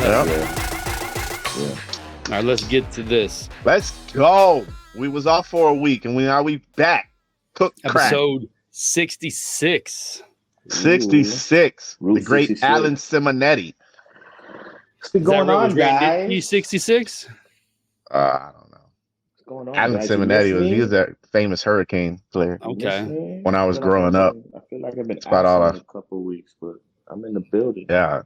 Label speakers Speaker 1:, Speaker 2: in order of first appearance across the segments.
Speaker 1: Yep.
Speaker 2: Yeah.
Speaker 3: All right, let's get to this.
Speaker 1: Let's go. We was off for a week, and now we back. Cook crack.
Speaker 3: Episode 66.
Speaker 1: 66.
Speaker 2: Route
Speaker 1: The great
Speaker 2: 66.
Speaker 1: Alan Simonetti.
Speaker 2: What's been going on, guys?
Speaker 3: E66?
Speaker 1: I don't know.
Speaker 2: What's going on,
Speaker 1: Alan
Speaker 2: guys?
Speaker 1: Simonetti he was a famous hurricane player.
Speaker 3: Okay.
Speaker 1: When I was growing up.
Speaker 2: I feel like I've been
Speaker 1: about all
Speaker 2: absent a couple of weeks, but I'm in the building.
Speaker 1: Yeah.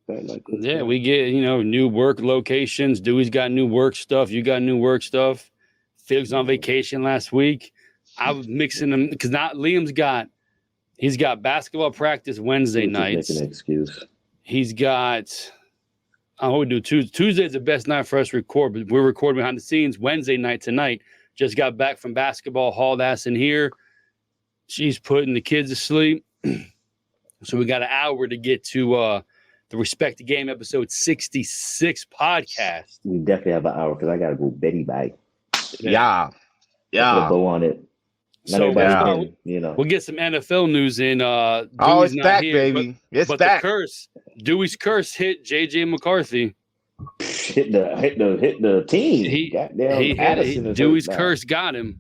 Speaker 3: Yeah, we get, new work locations. Dewey's got new work stuff. You got new work stuff. Felix on vacation last week. I was mixing them because he's got basketball practice Wednesday nights.
Speaker 2: Make an excuse.
Speaker 3: He's got, we do Tuesday's the best night for us to record, but we're recording behind the scenes Wednesday night tonight. Just got back from basketball, hauled ass in here. She's putting the kids to sleep. So we got an hour to get to the Respect the Game episode 66 podcast.
Speaker 2: We definitely have an hour because I got to go Betty bag.
Speaker 1: Yeah.
Speaker 2: Go on it.
Speaker 3: So we'll get some NFL news in.
Speaker 1: It's back, baby. It's back.
Speaker 3: Dewey's curse hit JJ McCarthy.
Speaker 2: Hit the team.
Speaker 3: Dewey's curse got him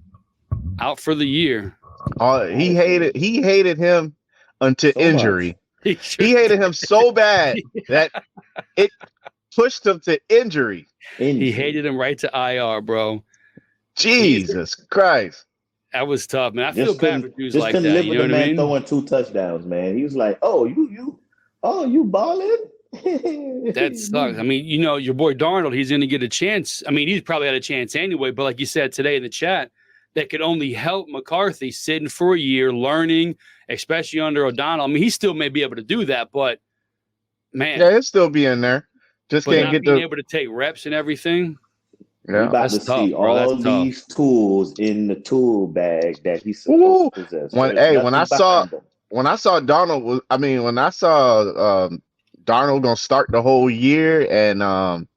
Speaker 3: out for the year.
Speaker 1: He hated him until injury. He hated him so bad that it pushed him to injury.
Speaker 3: He hated him right to IR, bro.
Speaker 1: Jesus Christ.
Speaker 3: That was tough, man. I feel bad for dudes like that.
Speaker 2: Live
Speaker 3: You
Speaker 2: with
Speaker 3: know
Speaker 2: the
Speaker 3: what I
Speaker 2: man
Speaker 3: mean?
Speaker 2: throwing 2 touchdowns, man. He was like, you balling?
Speaker 3: That sucks. I mean, your boy Darnold, he's going to get a chance. I mean, he's probably had a chance anyway, but like you said today in the chat, that could only help McCarthy sitting for a year, learning, especially under O'Donnell. I mean, he still may be able to do that, but man.
Speaker 1: Yeah, he'll still be in there. Just can't get
Speaker 3: able to take reps and everything.
Speaker 1: Yeah,
Speaker 2: we're about to see all these tools in the tool bag that he's supposed to possess.
Speaker 1: When I saw Darnold Darnold gonna start the whole year and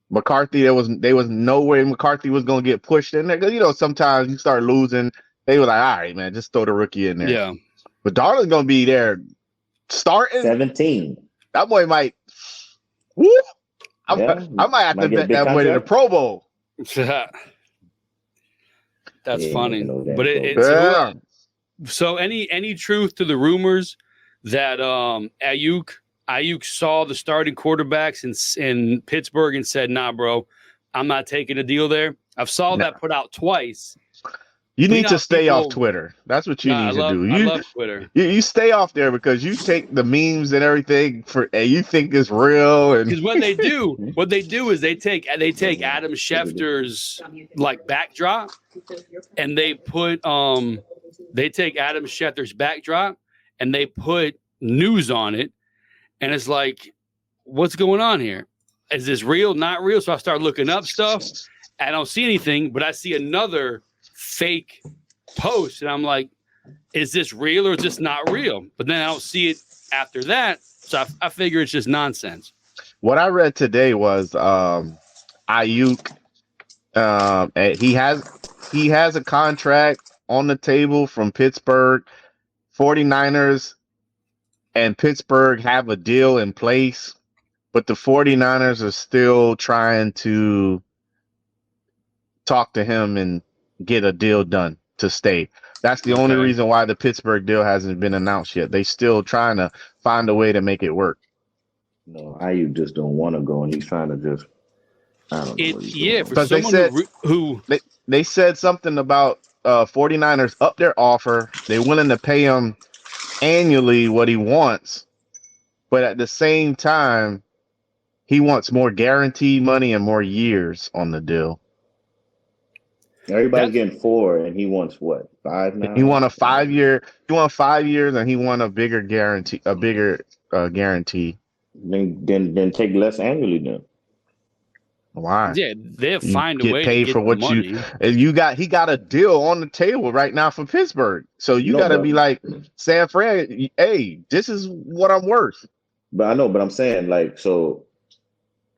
Speaker 1: McCarthy, there was no way McCarthy was gonna get pushed in there because sometimes you start losing. They were like, all right, man, just throw the rookie in there.
Speaker 3: Yeah,
Speaker 1: but Darnold's gonna be there starting
Speaker 2: 17.
Speaker 1: That boy might. Woo! I might have to bet that boy to the Pro Bowl.
Speaker 3: That's funny, but so any truth to the rumors that Aiyuk saw the starting quarterbacks in Pittsburgh and said, "Nah, bro, I'm not taking a deal there." I've saw that put out twice.
Speaker 1: You need to stay off Twitter. That's what you need to do. I
Speaker 3: love Twitter.
Speaker 1: You stay off there because you take the memes and everything and you think it's real. And
Speaker 3: because what they do is they take Adam Schefter's backdrop and they put they take Adam Schefter's backdrop and they put news on it, and it's like, what's going on here? Is this real? Not real? So I start looking up stuff. I don't see anything, but I see another fake post and I'm like, is this real or is this not real? But then I don't see it after that, so I figure it's just nonsense.
Speaker 1: What I read today was Aiyuk, he has a contract on the table from Pittsburgh. 49ers and Pittsburgh have a deal in place, but the 49ers are still trying to talk to him and get a deal done to stay. That's the only reason why the Pittsburgh deal hasn't been announced yet. They still trying to find a way to make it work.
Speaker 2: No, Aiyuk just don't want to go, and he's trying to just. I don't know.
Speaker 1: Because they said something about 49ers up their offer. They're willing to pay him annually what he wants, but at the same time, he wants more guaranteed money and more years on the deal.
Speaker 2: Everybody's getting 4, and he wants what? 5 now.
Speaker 1: He want a 5-year. He want 5 years, and he want a bigger guarantee. Guarantee.
Speaker 2: Then take less annually. Then
Speaker 1: why?
Speaker 3: Yeah, they'll find a way
Speaker 1: paid
Speaker 3: to get
Speaker 1: for what
Speaker 3: money.
Speaker 1: you got. He got a deal on the table right now for Pittsburgh. So you got to be like San Fran. Hey, this is what I'm worth.
Speaker 2: But I know. But I'm saying so.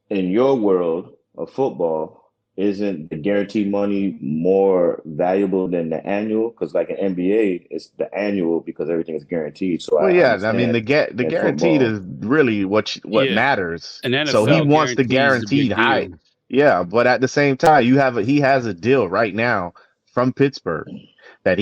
Speaker 2: In your world of football, isn't the guaranteed money more valuable than the annual? Because like in NBA, it's the annual because everything is guaranteed. So
Speaker 1: Well,
Speaker 2: I
Speaker 1: yeah, I mean
Speaker 2: understand
Speaker 1: the
Speaker 2: in
Speaker 1: guaranteed
Speaker 2: football.
Speaker 1: is really what
Speaker 3: Yeah.
Speaker 1: matters.
Speaker 3: An
Speaker 1: So he
Speaker 3: NFL
Speaker 1: wants the
Speaker 3: guarantee is the
Speaker 1: guaranteed
Speaker 3: big
Speaker 1: high.
Speaker 3: deal.
Speaker 1: Yeah, but at the same time, he has a deal right now from Pittsburgh that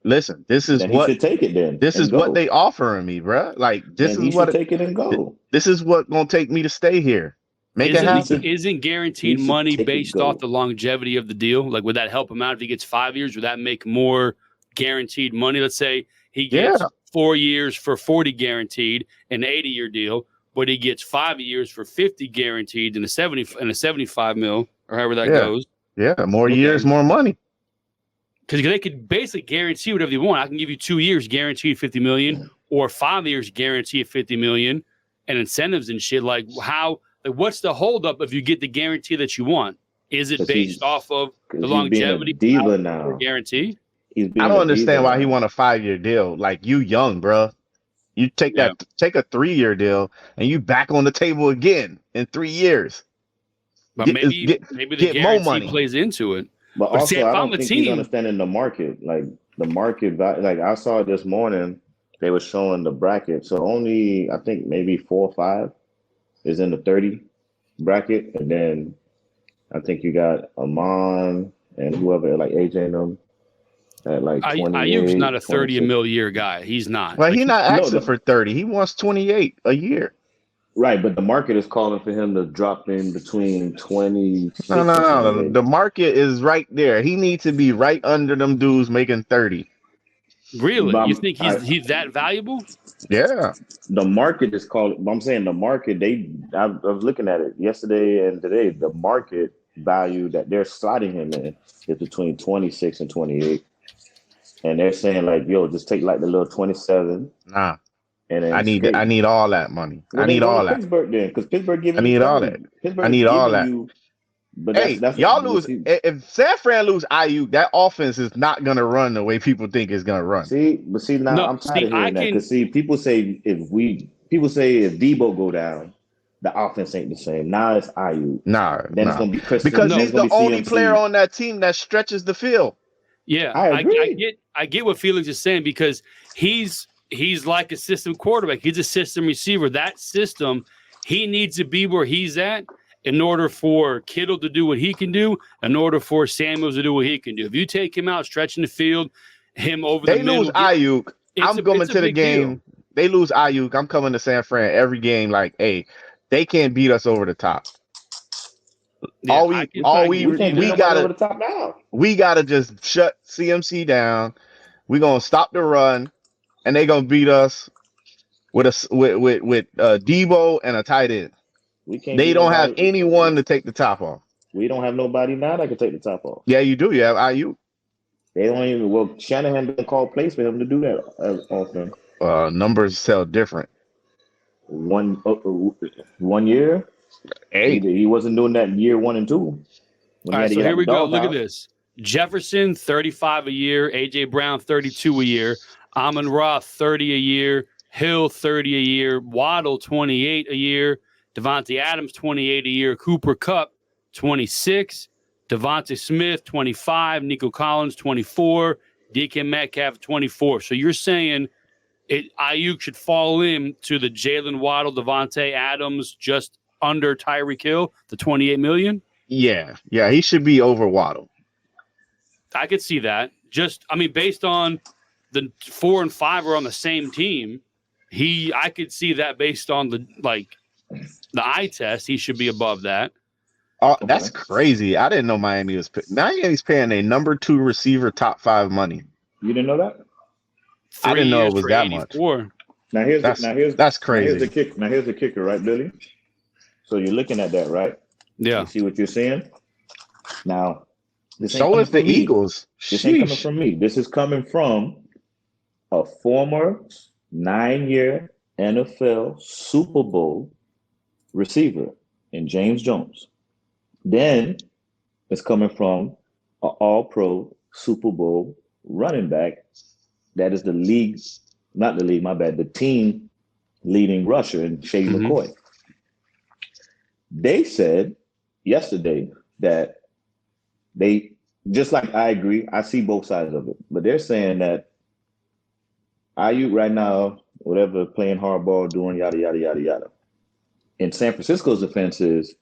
Speaker 1: listen.
Speaker 2: Then he should take it then
Speaker 1: This
Speaker 2: and
Speaker 1: is what
Speaker 2: go.
Speaker 1: they offering me, bro. Like
Speaker 2: Then he should take it and go.
Speaker 1: this is what gonna take me to stay here. Make it happen.
Speaker 3: Isn't guaranteed
Speaker 2: He should
Speaker 3: money
Speaker 2: take it,
Speaker 3: based
Speaker 2: go.
Speaker 3: off the longevity of the deal? Like, would that help him out if he gets 5 years? Would that make more guaranteed money? Let's say he gets 4 years for 40 guaranteed, an 80-year deal, but he gets 5 years for 50 guaranteed and a 75 mil, or however that goes.
Speaker 1: Yeah, more years, more money.
Speaker 3: Because they could basically guarantee whatever they want. I can give you 2 years guaranteed 50 million, or 5 years guaranteed 50 million, and incentives and shit. Like what's the holdup if you get the guarantee that you want? Is it based off of the longevity
Speaker 2: diva now
Speaker 3: guarantee?
Speaker 1: I don't understand why he want a 5-year deal. Like, you young, bro. You take a 3-year deal and you back on the table again in 3 years.
Speaker 3: But maybe the guarantee plays into it.
Speaker 2: But also, see, I don't think he's understanding the market. Like the market, like I saw this morning, they were showing the bracket. So only, I think maybe 4 or 5 is in the 30 bracket, and then I think you got Amon and whoever, like AJ and them, at like 28.
Speaker 3: Aiyuk's not a 30 mil year guy. He's not.
Speaker 1: Well, he's not asking for 30. He wants 28 a year.
Speaker 2: Right, but the market is calling for him to drop in between 20.
Speaker 1: No. The market is right there. He needs to be right under them dudes making 30.
Speaker 3: Really? You think he's that valuable?
Speaker 1: Yeah.
Speaker 2: The market is calling. I'm saying the market. I was looking at it yesterday and today. The market value that they're slotting him in is between 26 and 28, and they're saying like, "Yo, just take like the little 27."
Speaker 1: Nah.
Speaker 2: And
Speaker 1: I need all that money.
Speaker 2: Well,
Speaker 1: I need all that.
Speaker 2: Pittsburgh then, because Pittsburgh giving.
Speaker 1: I need all that. I need all that. But that's y'all lose. If San Fran lose Aiyuk, that offense is not gonna run the way people think it's gonna run.
Speaker 2: I'm tired of hearing that, because people say if Debo go down, the offense ain't the same. Now it's Aiyuk. Then it's gonna be Chris,
Speaker 1: because he's the only player on that team that stretches the field.
Speaker 3: Yeah, I get what Felix is saying, because he's like a system quarterback. He's a system receiver. That system, he needs to be where he's at in order for Kittle to do what he can do, in order for Samuels to do what he can do. If you take him out, stretching the field, him over the middle. They lose
Speaker 1: Aiyuk. I'm coming to the game. They lose Aiyuk. I'm coming to San Fran every game like, hey, they can't beat us over the top.
Speaker 2: Yeah,
Speaker 1: we gotta just shut CMC down. We're gonna stop the run, and they're gonna beat us with Debo and a tight end. They don't have anyone to take the top off.
Speaker 2: We don't have nobody now that can take the top off.
Speaker 1: Yeah, you do. You have Aiyuk.
Speaker 2: They don't even. Well, Shanahan didn't call plays for him to do that as often.
Speaker 1: Numbers tell different.
Speaker 2: 1 year.
Speaker 1: Hey,
Speaker 2: he wasn't doing that in year 1 and 2.
Speaker 3: All right, so here we go. Look at this. Jefferson, 35 a year. AJ Brown, 32 a year. Amon-Ra, 30 a year. Hill, 30 a year. Waddle, 28 a year. Devontae Adams, 28 a year. Cooper Kupp, 26. Devontae Smith, 25. Nico Collins, 24. DK Metcalf, 24. So you're saying Aiyuk should fall in to the Jalen Waddle, Devontae Adams, just under Tyreek Hill, the 28 million?
Speaker 1: Yeah, he should be over Waddle.
Speaker 3: I could see that. Based on the 4 and 5 are on the same team, I could see that based on the eye test, he should be above that.
Speaker 1: Oh, that's crazy. I didn't know Miami's paying a number 2 receiver top 5 money.
Speaker 2: You didn't know that?
Speaker 1: I didn't know it was that 84. Much. That's crazy.
Speaker 2: Here's the kicker, right, Billy? So you're looking at that, right?
Speaker 3: Yeah.
Speaker 2: You see what you're saying? Now,
Speaker 1: so is the Eagles.
Speaker 2: This ain't coming from me. This is coming from a former 9-year NFL Super Bowl receiver in James Jones. Then it's coming from an All-Pro Super Bowl running back that is the team leading rusher in Shady McCoy. They said yesterday that they just like I agree. I see both sides of it, but they're saying that Aiyuk right now, whatever, playing hardball, doing yada yada yada yada. In San Francisco's defense is,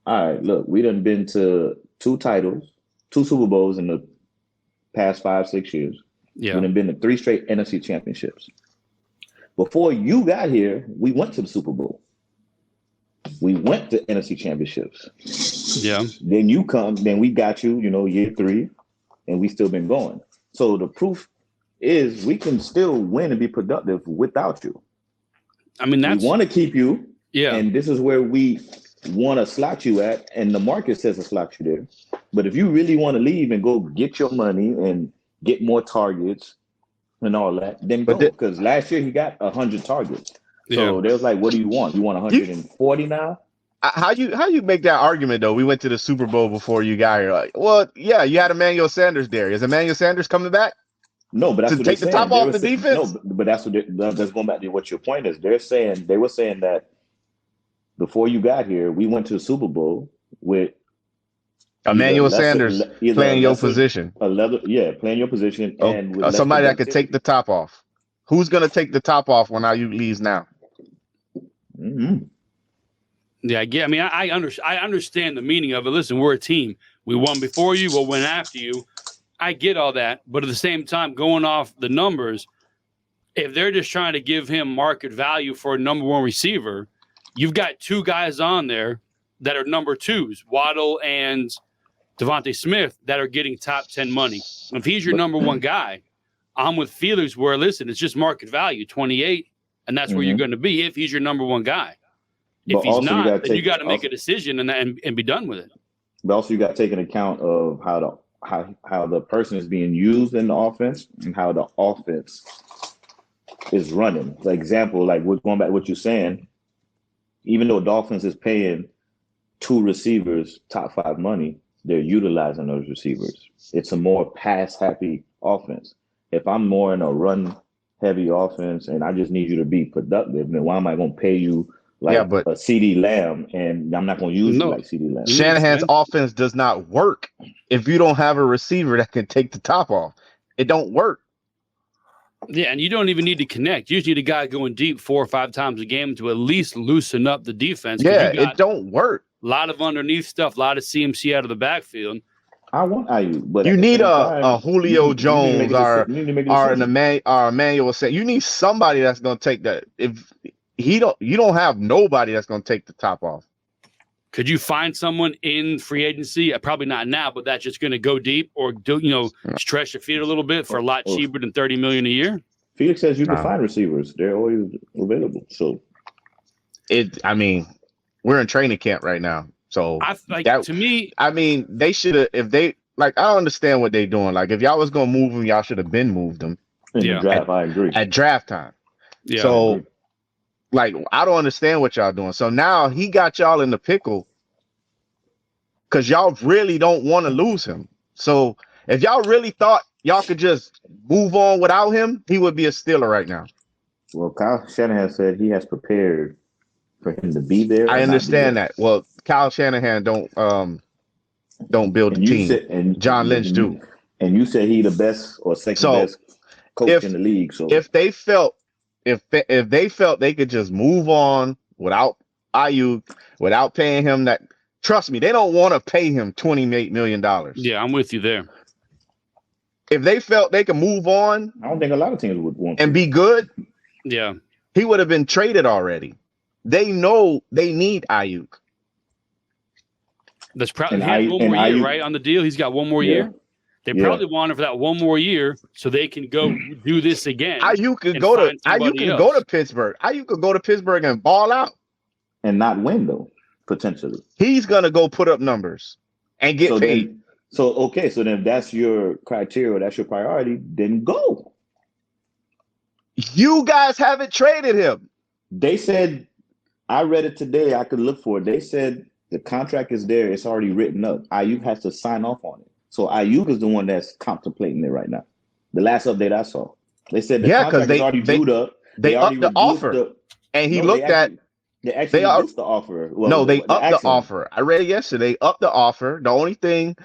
Speaker 2: all right, look, we done been to 2 titles, 2 Super Bowls in the past 5-6 years.
Speaker 3: Yeah.
Speaker 2: We done been to 3 straight NFC championships. Before you got here, we went to the Super Bowl. We went to NFC championships.
Speaker 3: Yeah.
Speaker 2: Then you come, then we got you, year 3, and we still been going. So the proof is we can still win and be productive without you.
Speaker 3: I mean, we
Speaker 2: want to keep you.
Speaker 3: Yeah.
Speaker 2: And this is where we want to slot you at, and the market says to slot you there. But if you really want to leave and go get your money and get more targets and all that, then go. Because last year he got 100 targets. So they was like, what do you want? You want 140 now?
Speaker 1: How you make that argument though? We went to the Super Bowl before you got here. Like, well, yeah, you had Emmanuel Sanders there. Is Emmanuel Sanders coming back?
Speaker 2: No, but that's
Speaker 1: to
Speaker 2: what
Speaker 1: take the top off the defense.
Speaker 2: No, but that's going back to what your point is. They were saying that before you got here, we went to the Super Bowl with
Speaker 1: Emmanuel Sanders playing your position.
Speaker 2: Playing your position, and
Speaker 1: somebody that could take the top off. Who's going to take the top off when Aiyuk leaves now?
Speaker 2: Mm-hmm.
Speaker 3: Yeah, I mean, I understand the meaning of it. Listen, we're a team. We won before you. We'll win after you. I get all that, but at the same time, going off the numbers, if they're just trying to give him market value for a number 1 receiver, you've got 2 guys on there that are number 2s, Waddle and Devontae Smith, that are getting top 10 money. If he's your number 1 guy, I'm with Felix where, listen, it's just market value, 28, and that's where you're going to be if he's your number 1 guy. If he's not, then you got to make a decision and be done with it.
Speaker 2: But also you got to take into account of how the person is being used in the offense and how the offense is running. For example, like we're going back to what you're saying, even though Dolphins is paying 2 receivers top 5 money, they're utilizing those receivers. It's a more pass-happy offense. If I'm more in a run-heavy offense and I just need you to be productive, then why am I going to pay you like a CeeDee Lamb, and I'm not going to use you like CeeDee Lamb?
Speaker 1: Shanahan's offense does not work if you don't have a receiver that can take the top off. It don't work.
Speaker 3: Yeah, and you don't even need to connect. You just need a guy going deep 4 or 5 times a game to at least loosen up the defense.
Speaker 1: Yeah, it don't work.
Speaker 3: A lot of underneath stuff, a lot of CMC out of the backfield.
Speaker 2: I want Aiyuk, but
Speaker 1: you need a Julio Jones or an Emmanuel Sanders. You need somebody that's going to take that. If you don't have nobody that's going to take the top off.
Speaker 3: Could you find someone in free agency? Probably not now, but that's just going to go deep or stretch your feet a little bit for a lot cheaper than $30 million a year.
Speaker 2: Felix says you can find receivers; they're always available. So,
Speaker 1: I mean, we're in training camp right now, so
Speaker 3: to me,
Speaker 1: I mean, they should have. If they I don't understand what they're doing. Like, if y'all was going to move them, y'all should have been moved them.
Speaker 2: In the draft, I agree.
Speaker 1: At draft time.
Speaker 3: Yeah.
Speaker 1: So. Like, I don't understand what y'all doing. So now he got y'all in the pickle because y'all really don't want to lose him. So if y'all really thought y'all could just move on without him, he would be a Steeler right now.
Speaker 2: Well, Kyle Shanahan said he has prepared for him to be there.
Speaker 1: I understand that. Well, Kyle Shanahan don't build a team. John Lynch do.
Speaker 2: And you said he the best or second best coach in the league. So
Speaker 1: if they felt they could just move on without Aiyuk, without paying him that, trust me, they don't want to pay him $28 million.
Speaker 3: Yeah, I'm with you there.
Speaker 1: If they felt they could move on,
Speaker 2: I don't think a lot of teams would want
Speaker 1: and be good.
Speaker 3: Yeah,
Speaker 1: he would have been traded already. They know they need Aiyuk.
Speaker 3: That's probably one more year, right? On the deal, he's got 1 more year. They probably want him for that 1 more year so they can go do this again.
Speaker 1: Aiyuk could go to Pittsburgh. Aiyuk could go to Pittsburgh and ball out.
Speaker 2: And not win, though, potentially.
Speaker 1: He's going to go put up numbers and get paid.
Speaker 2: So then if that's your criteria, that's your priority, then go.
Speaker 1: You guys haven't traded him.
Speaker 2: They said, I read it today, I could look for it. They said the contract is there. It's already written up. Aiyuk has to sign off on it. So Aiyuk is the one that's contemplating it right now. The last update I saw, they said the contract is already due up.
Speaker 1: They upped the offer, and he looked at.
Speaker 2: They actually upped the offer.
Speaker 1: Well, they upped the offer. I read it yesterday. They upped the offer. The only thing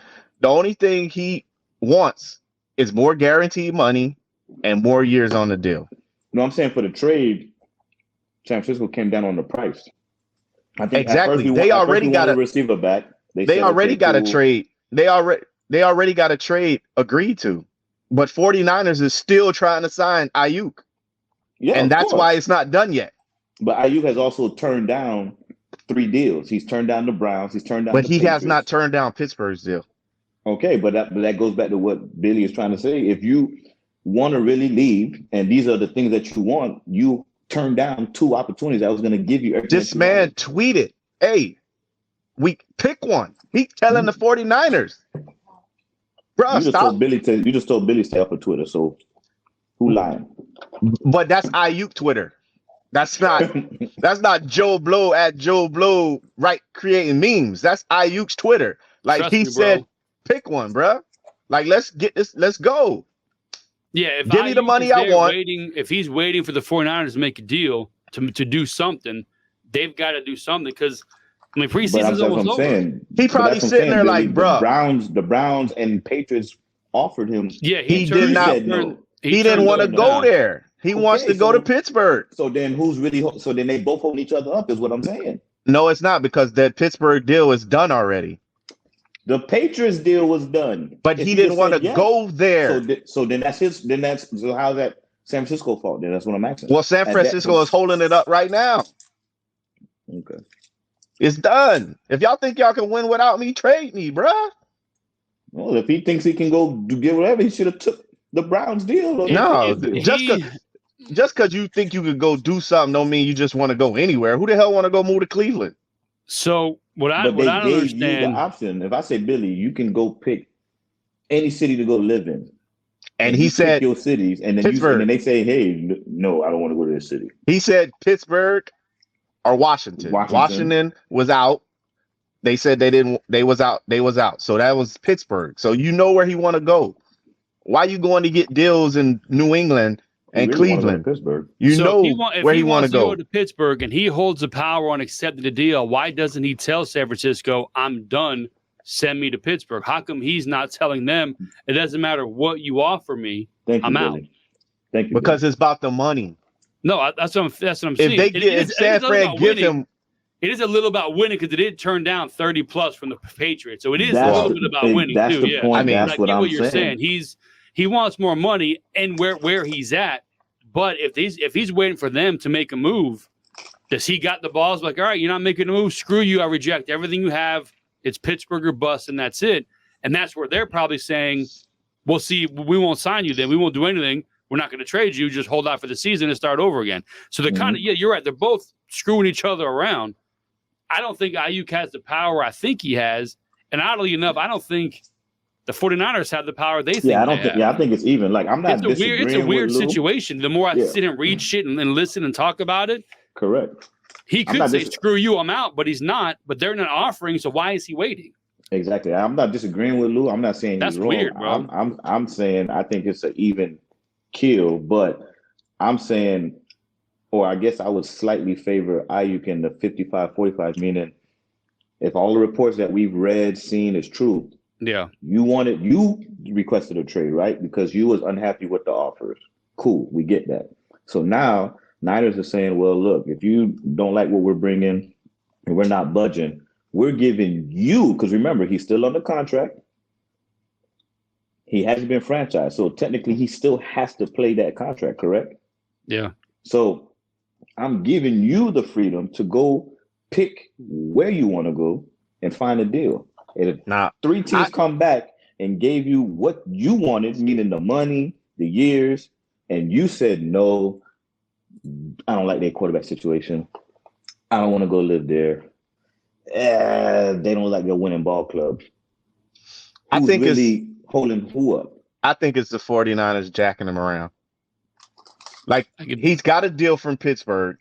Speaker 1: The only thing he wants is more guaranteed money and more years on the deal.
Speaker 2: No, I'm saying for the trade, San Francisco came down on the price. I think
Speaker 1: exactly. They already got a
Speaker 2: receiver back.
Speaker 1: They already got a trade. They already got a trade agreed to. But 49ers is still trying to sign Aiyuk.
Speaker 2: Yeah,
Speaker 1: and that's why it's not done yet.
Speaker 2: But Aiyuk has also turned down 3 deals. He's turned down the Browns. He's turned down
Speaker 1: But
Speaker 2: the
Speaker 1: he
Speaker 2: Patriots.
Speaker 1: has not turned down Pittsburgh's deal.
Speaker 2: Okay, but that goes back to what Billy is trying to say. If you want to really leave, and these are the things that you want, you turn down 2 opportunities I was going to give you.
Speaker 1: This man tweeted, hey, we pick one. He's telling the 49ers. Bro,
Speaker 2: you just told Billy stay off of Twitter, so who lying?
Speaker 1: But that's Aiyuk Twitter. That's not Joe Blow at Joe Blow creating memes. That's Aiyuk's Twitter. Like
Speaker 3: Trust
Speaker 1: he
Speaker 3: me,
Speaker 1: said, pick one, bro. Like let's get this. Let's go.
Speaker 3: Yeah, if
Speaker 1: give me the money I want.
Speaker 3: If he's waiting for the 49ers to make a deal to do something, they've got to do something because preseason's almost over.
Speaker 1: He probably sitting there like, bro.
Speaker 2: The Browns and Patriots offered him.
Speaker 3: Yeah,
Speaker 1: he did not. He didn't want to go there. He wants to go to Pittsburgh.
Speaker 2: So then who's really? So then they both holding each other up, is what I'm saying.
Speaker 1: No, it's not because that Pittsburgh deal is done already.
Speaker 2: The Patriots deal was done,
Speaker 1: but he didn't want to go there.
Speaker 2: So then that's his. So how's that San Francisco fault? Then that's what I'm asking.
Speaker 1: Well, San Francisco is holding it up right now.
Speaker 2: Okay,
Speaker 1: it's done. If y'all think y'all can win without me, trade me, bruh.
Speaker 2: Well, if he thinks he can go get whatever, he should have took the Browns deal.
Speaker 1: No, just because you think you could go do something, don't mean you just want to go anywhere. Who the hell want to go move to Cleveland?
Speaker 3: So what I don't understand,
Speaker 2: you the option. If I say, Billy, you can go pick any city to go live in,
Speaker 1: and he said
Speaker 2: your cities, and then
Speaker 1: Pittsburgh.
Speaker 2: And they say, hey, no, I don't want to go to this city.
Speaker 1: He said Pittsburgh or Washington. Washington was out. They said they didn't. They was out. So that was Pittsburgh. So you know where he want to go. Why you going to get deals in New England and
Speaker 2: really
Speaker 1: Cleveland?
Speaker 2: Pittsburgh.
Speaker 1: You know where he want to
Speaker 3: go to Pittsburgh, and he holds the power on accepting the deal. Why doesn't he tell San Francisco, "I'm done. Send me to Pittsburgh"? How come he's not telling them it doesn't matter what you offer me? I'm out.
Speaker 2: Thank you.
Speaker 1: Because it's about the money.
Speaker 3: No, that's what I'm saying.
Speaker 1: If San Fran give him.
Speaker 3: It is a little about winning because it did turn down 30 plus from the Patriots. So it is a little bit about winning
Speaker 2: that's
Speaker 3: too.
Speaker 2: The point.
Speaker 3: I mean,
Speaker 2: that's what I'm
Speaker 3: you're saying. He wants more money and where he's at. But if he's waiting for them to make a move, does he got the balls like, all right, you're not making a move? Screw you. I reject everything you have. It's Pittsburgh or bust, and that's it. And that's where they're probably saying, we'll see. We won't sign you then. We won't do anything. We're not going to trade you. Just hold out for the season and start over again. So they're kind of, you're right. They're both screwing each other around. I don't think Aiyuk has the power I think he has. And oddly enough, I don't think the 49ers have the power they think
Speaker 2: I think it's even. Like, I'm not disagreeing
Speaker 3: It's a weird
Speaker 2: with
Speaker 3: situation. The more I sit and read shit and listen and talk about it.
Speaker 2: Correct.
Speaker 3: He could say, screw you, I'm out, but he's not. But they're not offering, so why is he waiting?
Speaker 2: Exactly. I'm not disagreeing with Lou. I'm not saying
Speaker 3: that's
Speaker 2: he's wrong.
Speaker 3: Weird, bro.
Speaker 2: I'm saying I think it's an even kill, but I'm saying, or I guess I would slightly favor Aiyuk in the 55-45, meaning if all the reports that we've read, seen is true, you requested a trade, right? Because you was unhappy with the offers. Cool, we get that. So now Niners are saying, well, look, if you don't like what we're bringing and we're not budging, we're giving you, because remember, he's still under contract. He hasn't been franchised. So technically he still has to play that contract, correct?
Speaker 3: Yeah.
Speaker 2: So I'm giving you the freedom to go pick where you want to go and find a deal. And if 3 teams come back and gave you what you wanted, meaning the money, the years, and you said, no, I don't like their quarterback situation. I don't want to go live there. They don't like their winning ball club.
Speaker 1: I think
Speaker 2: really holding who up?
Speaker 1: I think it's the 49ers jacking him around. Like, he's got a deal from Pittsburgh.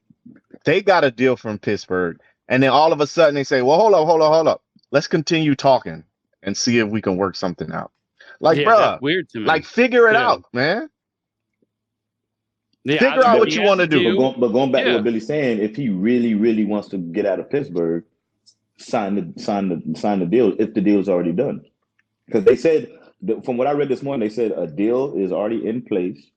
Speaker 1: They got a deal from Pittsburgh. And then all of a sudden they say, well, hold up. Let's continue talking and see if we can work something out. Like, bro,
Speaker 3: weird to me.
Speaker 1: Like, figure it out, man.
Speaker 3: Yeah,
Speaker 1: figure out what you want to do.
Speaker 2: But going back to what Billy's saying, if he really, really wants to get out of Pittsburgh, sign the deal if the deal is already done. Because they said, from what I read this morning, they said a deal is already in place,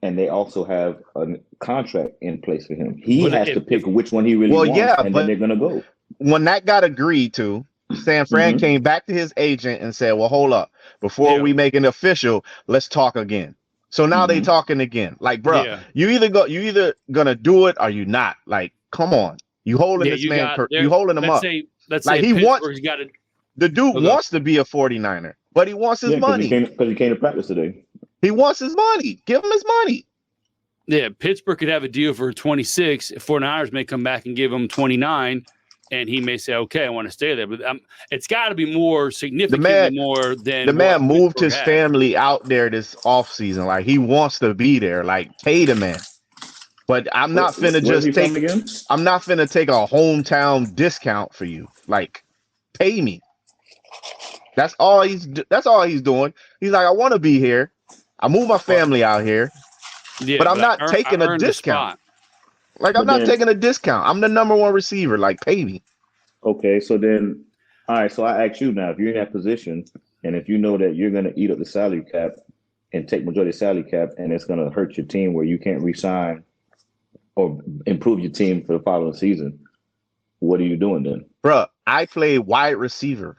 Speaker 2: and they also have a contract in place for him. He has to pick which one he really wants, and then they're going to go.
Speaker 1: When that got agreed to, San Fran came back to his agent and said, well, hold up. Before we make it official, let's talk again. So now they talking again. Like, bro, you either gonna do it or you not. Like, come on. You holding this man, you holding him up.
Speaker 3: Let's
Speaker 1: like
Speaker 3: say
Speaker 1: he wants the dude
Speaker 3: Okay.
Speaker 1: wants to be a 49er, but he wants his money.
Speaker 2: Because he came to practice today.
Speaker 1: He wants his money. Give him his money.
Speaker 3: Yeah, Pittsburgh could have a deal for 26. 49ers may come back and give him 29, and he may say, okay, I want to stay there. But it's got to be more significantly more than
Speaker 1: the man moved
Speaker 3: Pittsburgh
Speaker 1: his
Speaker 3: had.
Speaker 1: family out there this offseason. Like, he wants to be there. Like, pay the man. But I'm not finna just take I'm not finna take a hometown discount for you. Like, pay me. That's all he's doing. He's like, I want to be here. I move my family out here.
Speaker 3: Yeah,
Speaker 1: but I'm not taking a discount. Like, I'm not taking a discount. I'm the number one receiver. Like, pay me.
Speaker 2: Okay, so then, all right, so I ask you now, if you're in that position, and if you know that you're going to eat up the salary cap and take majority of the salary cap, and it's going to hurt your team where you can't re-sign or improve your team for the following season, what are you doing then?
Speaker 1: Bruh, I play wide receiver.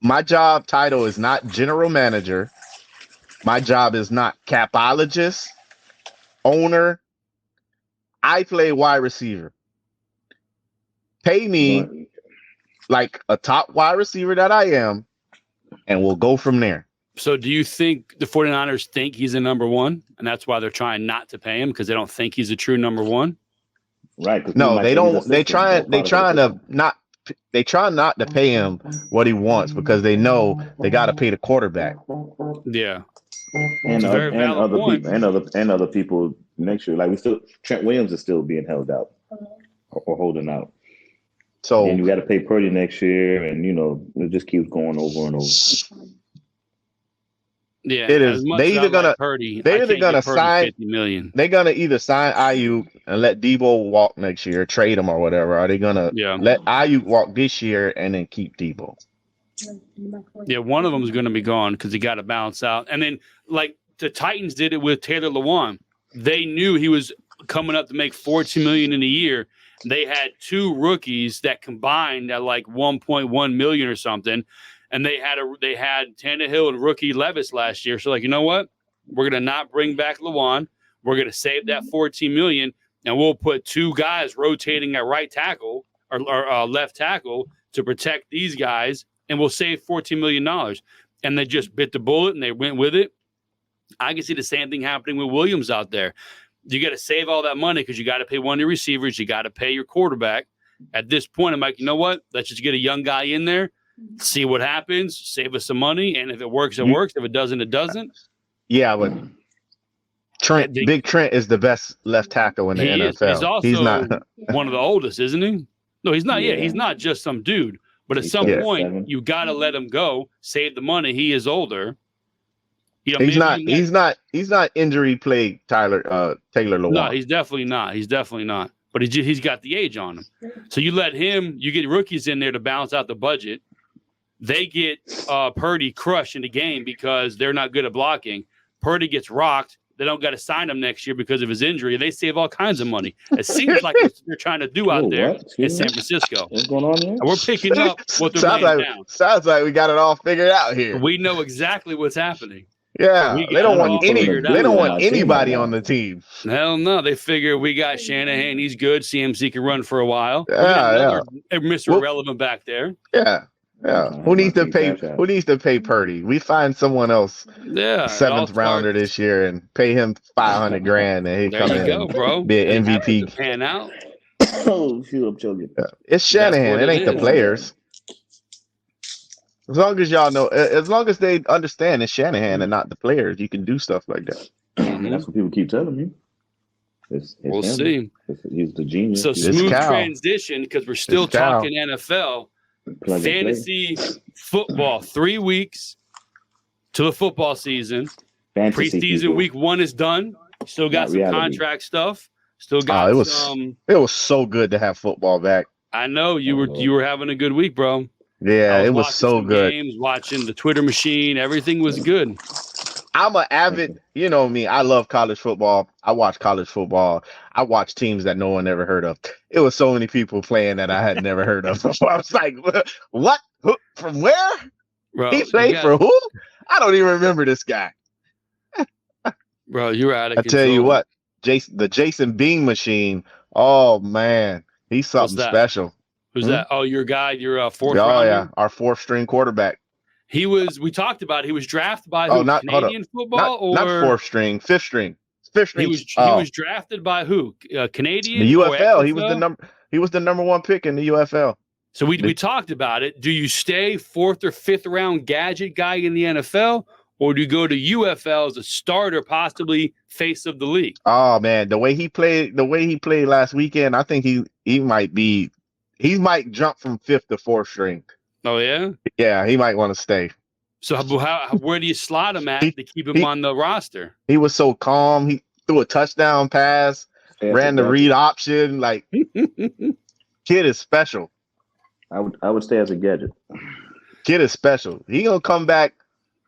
Speaker 1: My job title is not general manager. My job is not capologist, owner. I play wide receiver. Pay me like a top wide receiver that I am, and we'll go from there.
Speaker 3: So do you think the 49ers think he's a number one, and that's why they're trying not to pay him because they don't think he's a true number one?
Speaker 2: Right.
Speaker 1: No, they don't. They try not to pay him what he wants because they know they got to pay the quarterback.
Speaker 3: Yeah.
Speaker 2: And other people next year. Like, Trent Williams is still being held out or holding out.
Speaker 1: So,
Speaker 2: and you got to pay Purdy next year, and it just keeps going over and over.
Speaker 3: Yeah,
Speaker 1: it is. They're either gonna sign
Speaker 3: 50 million.
Speaker 1: They're gonna either sign Aiyuk and let Debo walk next year, trade him or whatever. Or are they gonna let Aiyuk walk this year and then keep Debo?
Speaker 3: Yeah, one of them is going to be gone because he got to balance out. And then, like the Titans did it with Taylor Lewan. They knew he was coming up to make $14 million in a year. They had two rookies that combined at like $1.1 million or something. And they had Tannehill and rookie Levis last year. So, like, you know what? We're going to not bring back Lewan. We're going to save that $14 million, and we'll put two guys rotating at right tackle or left tackle to protect these guys, and we'll save $14 million. And they just bit the bullet, and they went with it. I can see the same thing happening with Williams out there. You got to save all that money because you got to pay one of your receivers. You got to pay your quarterback. At this point, I'm like, you know what? Let's just get a young guy in there. See what happens, save us some money, and if it works, it works. If it doesn't, it doesn't.
Speaker 1: Yeah, but Big Trent is the best left tackle in the NFL.
Speaker 3: He's not one of the oldest, isn't he? No, he's not. Yeah, he's not just some dude. But at some point, you got to let him go, save the money. He is older.
Speaker 1: He's not injury plagued Taylor Lewan.
Speaker 3: No, he's definitely not. He's definitely not. But he's got the age on him. So you let him. You get rookies in there to balance out the budget. They get Purdy crushed in the game because they're not good at blocking. Purdy gets rocked. They don't got to sign him next year because of his injury. They save all kinds of money. It seems like what they're trying to do out there in San Francisco.
Speaker 2: What's going on here?
Speaker 3: And we're picking up what they're laying down.
Speaker 1: Sounds like we got it all figured out here.
Speaker 3: We know exactly what's happening.
Speaker 1: Yeah, they don't want anybody on the team.
Speaker 3: Hell no. They figure we got Shanahan. He's good. CMC can run for a while. Mr. Irrelevant back there.
Speaker 1: Yeah. Yeah. Who needs to pay Purdy? We find someone else.
Speaker 3: Yeah.
Speaker 1: Seventh rounder this year and pay him $500,000 and he come in
Speaker 3: bro.
Speaker 1: Be an MVP.
Speaker 3: Pan out.
Speaker 2: Oh shoot, I'm choking.
Speaker 1: It's Shanahan. It ain't the players. As long as y'all know, as long as they understand it's Shanahan and not the players, you can do stuff like that.
Speaker 2: That's what people keep telling me.
Speaker 3: We'll see.
Speaker 2: He's the genius.
Speaker 3: So smooth transition because we're still talking NFL. Fantasy football, 3 weeks to the football season. Preseason week 1 is done. Still got some contract stuff. Still got
Speaker 1: it was so good to have football back.
Speaker 3: I know you were having a good week, bro.
Speaker 1: Yeah, it was so good.
Speaker 3: Games, watching the Twitter machine, everything was good.
Speaker 1: I'm an avid, you know me, I love college football. I watch college football. I watch teams that no one ever heard of. It was so many people playing that I had never heard of. I was like, what? Who? From where?
Speaker 3: Bro,
Speaker 1: He played for who? I don't even remember this guy.
Speaker 3: Bro, you're out of control.
Speaker 1: I tell you what, the Jason Bean machine. Oh man, he's something special.
Speaker 3: Who's that? Oh, your guy, your fourth rounder?
Speaker 1: Oh yeah, our fourth string quarterback.
Speaker 3: We talked about it. He was drafted by who? Canadian football
Speaker 1: not fourth string, fifth string. He
Speaker 3: was drafted by who? Canadian?
Speaker 1: The UFL. He was the number one pick in the UFL.
Speaker 3: So we talked about it. Do you stay fourth or fifth round gadget guy in the NFL, or do you go to UFL as a starter, possibly face of the league?
Speaker 1: Oh man, the way he played last weekend, I think he might jump from fifth to fourth string.
Speaker 3: Oh yeah,
Speaker 1: yeah, he might want to stay.
Speaker 3: So where do you slot him at to keep him on the roster?
Speaker 1: He was so calm. He threw a touchdown pass, ran the read option. Like kid is special.
Speaker 2: I would stay as a gadget.
Speaker 1: Kid is special. He gonna come back.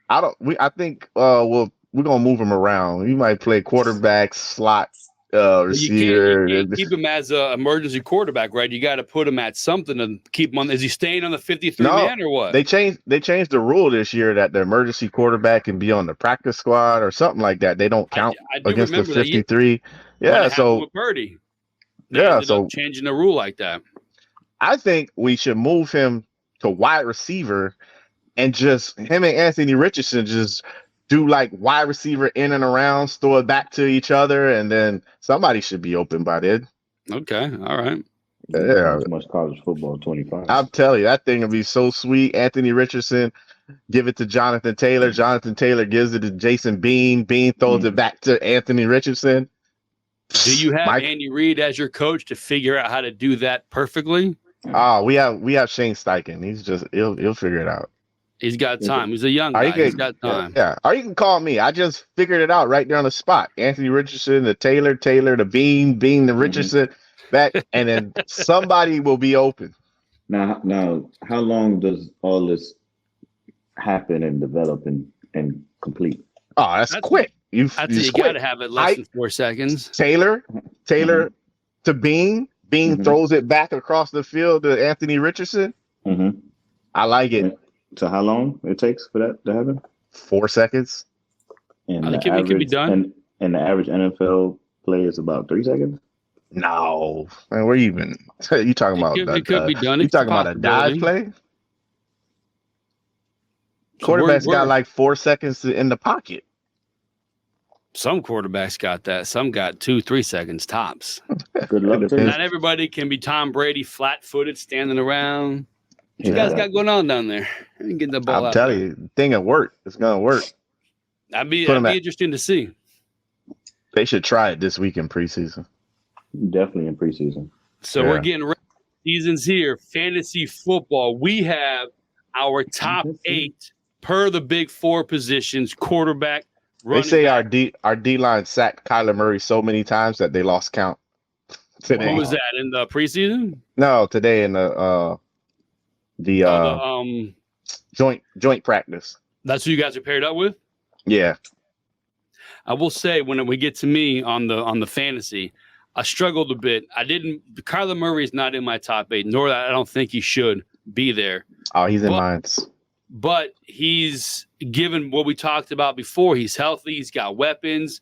Speaker 1: I think we're gonna move him around. He might play quarterback, slot, receiver.
Speaker 3: You can't keep him as an emergency quarterback, right? You got to put him at something to keep him on. Is he staying on the 53 man or what?
Speaker 1: They changed the rule this year that the emergency quarterback can be on the practice squad or something like that. They don't count against the 53. Yeah, so
Speaker 3: Birdie.
Speaker 1: So
Speaker 3: changing the rule like that.
Speaker 1: I think we should move him to wide receiver and just him and Anthony Richardson just do like wide receiver in and around, throw it back to each other, and then somebody should be open by then.
Speaker 3: Okay, all right.
Speaker 1: Yeah,
Speaker 2: as much college football 25.
Speaker 1: I'm telling you, that thing would be so sweet. Anthony Richardson, give it to Jonathan Taylor. Jonathan Taylor gives it to Jason Bean. Bean throws it back to Anthony Richardson.
Speaker 3: Do you have Andy Reid as your coach to figure out how to do that perfectly?
Speaker 1: We have Shane Steichen. He's just he'll figure it out.
Speaker 3: He's got time. He's a young guy. He's got time.
Speaker 1: Yeah. Or you can call me. I just figured it out right there on the spot. Anthony Richardson, the Taylor, the Bean, the Richardson, back, and then somebody will be open.
Speaker 2: Now, how long does all this happen and develop and complete?
Speaker 1: Oh, that's quick. You got
Speaker 3: to have it less than 4 seconds.
Speaker 1: Taylor to Bean. Bean throws it back across the field to Anthony Richardson. I like it.
Speaker 2: So how long it takes for that to happen?
Speaker 1: 4 seconds.
Speaker 2: And
Speaker 3: I think it can be done.
Speaker 2: And the average NFL play is about 3 seconds?
Speaker 1: No. Man, where you been? You talking about
Speaker 3: it could be done.
Speaker 1: You talking about a dive play? Quarterback's got like 4 seconds in the pocket.
Speaker 3: Some quarterbacks got that. Some got 2-3 seconds tops.
Speaker 2: Good luck.
Speaker 3: Not everybody can be Tom Brady, flat-footed, standing around. What you guys got going on down there? Get the ball out.
Speaker 1: I'm telling you, the thing will work. It's gonna work.
Speaker 3: That'd be interesting to see.
Speaker 1: They should try it this week in preseason.
Speaker 2: Definitely in preseason.
Speaker 3: So we're getting ready. Seasons here. Fantasy football. We have our top 8 per the big 4 positions: quarterback.
Speaker 1: They say our D line sacked Kyler Murray so many times that they lost count. Today.
Speaker 3: What was that in the preseason?
Speaker 1: No, today in the joint practice.
Speaker 3: That's who you guys are paired up with?
Speaker 1: Yeah.
Speaker 3: I will say when we get to me on the fantasy, I struggled a bit. Kyler Murray is not in my top 8, nor I don't think he should be there.
Speaker 1: Oh, he's in mine.
Speaker 3: But he's given what we talked about before. He's healthy. He's got weapons.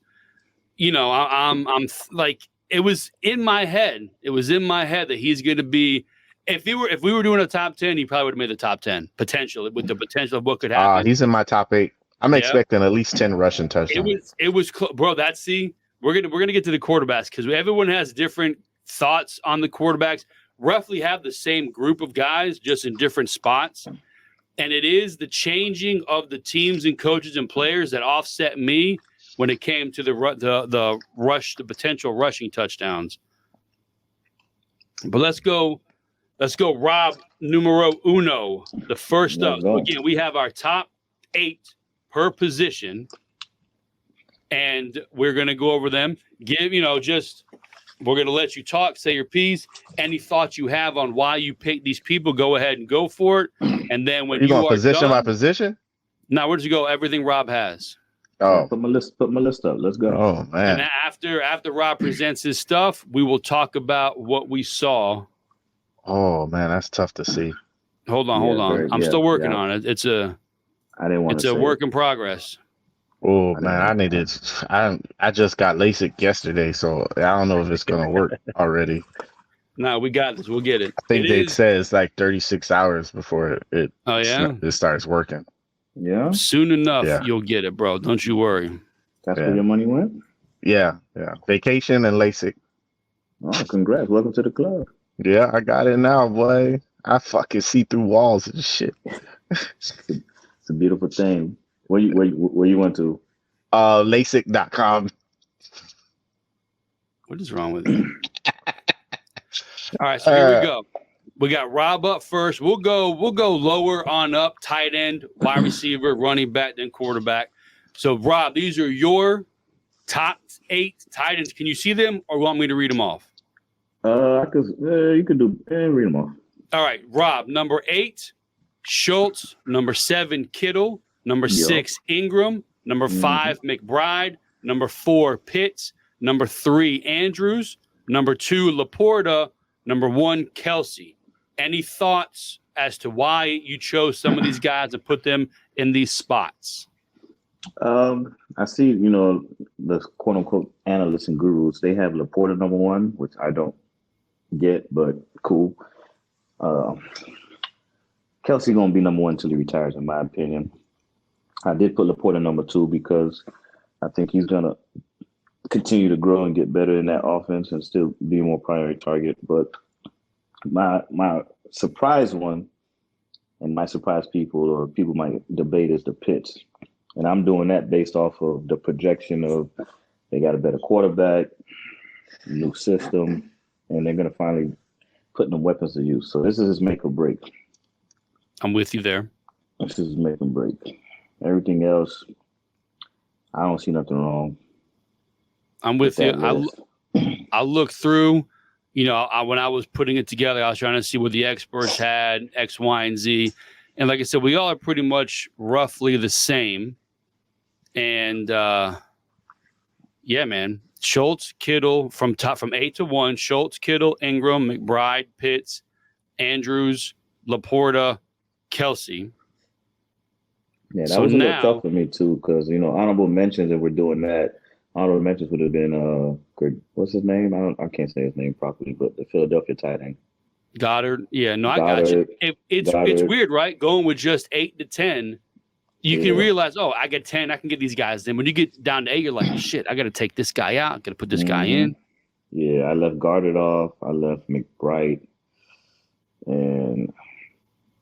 Speaker 3: You know, I'm like, it was in my head. It was in my head that he's going to be. If we were doing a top 10, he probably would have made the top 10 potential with the potential of what could happen.
Speaker 1: He's in my top 8. I'm expecting at least 10 rushing touchdowns.
Speaker 3: It was bro. We're gonna get to the quarterbacks because everyone has different thoughts on the quarterbacks. Roughly have the same group of guys, just in different spots. And it is the changing of the teams and coaches and players that offset me when it came to the potential rushing touchdowns. But let's go, Rob, numero uno. The first up. Again, we have our top 8 per position, and we're going to go over them. We're going to let you talk, say your piece. Any thoughts you have on why you picked these people, go ahead and go for it. And then when
Speaker 1: you
Speaker 3: you
Speaker 1: going
Speaker 3: are
Speaker 1: position by
Speaker 3: done,
Speaker 1: position?
Speaker 3: now where'd you go? Everything Rob has.
Speaker 2: Oh, put my list up. Let's go.
Speaker 1: Oh man.
Speaker 3: And after Rob presents his stuff, we will talk about what we saw.
Speaker 1: Oh man, that's tough to see.
Speaker 3: Hold on. I'm still working on it. It's a work in progress.
Speaker 1: Oh man, I just got LASIK yesterday, so I don't know if it's gonna work already.
Speaker 3: No, we got this. We'll get it.
Speaker 1: I think they said it's like 36 hours before it starts working.
Speaker 2: Yeah.
Speaker 3: Soon enough, you'll get it, bro. Don't you worry.
Speaker 2: That's where your money went?
Speaker 1: Yeah. Vacation and LASIK.
Speaker 2: Oh, congrats. Welcome to the club.
Speaker 1: Yeah, I got it now, boy. I fucking see through walls and shit.
Speaker 2: It's a beautiful thing. Where you went to?
Speaker 1: LASIK.com.
Speaker 3: What is wrong with you? All right, so here we go. We got Rob up first. We'll go lower on up, tight end, wide receiver, running back, then quarterback. So Rob, these are your top 8 tight ends. Can you see them, or want me to read them off?
Speaker 2: You could read them off.
Speaker 3: All right, Rob, number 8, Schultz. Number 7, Kittle. Number 6, Ingram. Number 5, McBride. Number 4, Pitts. Number 3, Andrews. Number 2, Laporta. Number 1, Kelsey. Any thoughts as to why you chose some of these guys and put them in these spots?
Speaker 2: I see, the quote unquote analysts and gurus, they have Laporta number 1, which I don't get, but cool. Kelsey gonna be number 1 until he retires, in my opinion. I did put Laporta number 2 because I think he's gonna continue to grow and get better in that offense and still be a more primary target. But my surprise one, and my surprise people or people might debate, is the Pitts. And I'm doing that based off of the projection of they got a better quarterback, new system, and they're going to finally put them weapons to use. So this is his make or break.
Speaker 3: I'm with you there.
Speaker 2: This is his make or break. Everything else, I don't see nothing wrong.
Speaker 3: I'm with you. I looked through, when I was putting it together, I was trying to see what the experts had, X, Y, and Z. And like I said, we all are pretty much roughly the same. And man, Schultz, Kittle from 8 to 1, Schultz, Kittle, Ingram, McBride, Pitts, Andrews, Laporta, Kelsey.
Speaker 2: Yeah, that was a little tough for me too, because honorable mentions, if we're doing that, honorable mentions would have been what's his name? I can't say his name properly, but the Philadelphia tight end.
Speaker 3: Goddard. Yeah, no, I got you. It's weird, right? Going with just 8 to 10, you can realize, I get 10, I can get these guys. Then when you get down to 8, you're like, shit, I got to take this guy out. I got to put this guy in.
Speaker 2: Yeah, I left Goddard off. I left McBride, and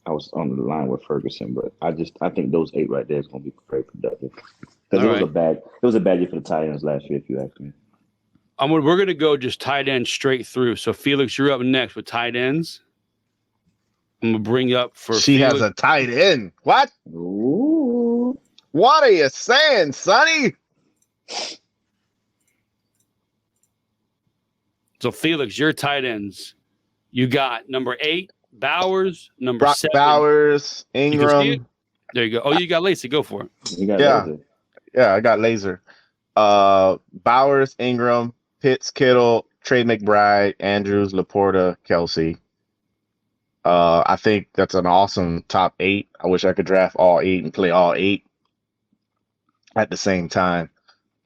Speaker 2: I was on the line with Ferguson. But I think those 8 right there is going to be very productive. Because it was a bad year for the tight ends last year, if you ask me.
Speaker 3: We're going to go just tight end straight through. So, Felix, you're up next with tight ends. I'm going to bring up for Felix.
Speaker 1: Has a tight end. What?
Speaker 2: Ooh.
Speaker 1: What are you saying, Sonny?
Speaker 3: So, Felix, your tight ends. You got number 8, Bowers. Number 7.
Speaker 1: Bowers, Ingram.
Speaker 3: There you go. Oh, you got Lacey. Go for it.
Speaker 2: You got Laser.
Speaker 1: Yeah, I got Laser. Bowers, Ingram, Pitts, Kittle, Trey McBride, Andrews, Laporta, Kelsey. I think that's an awesome top 8. I wish I could draft all 8 and play all 8 at the same time.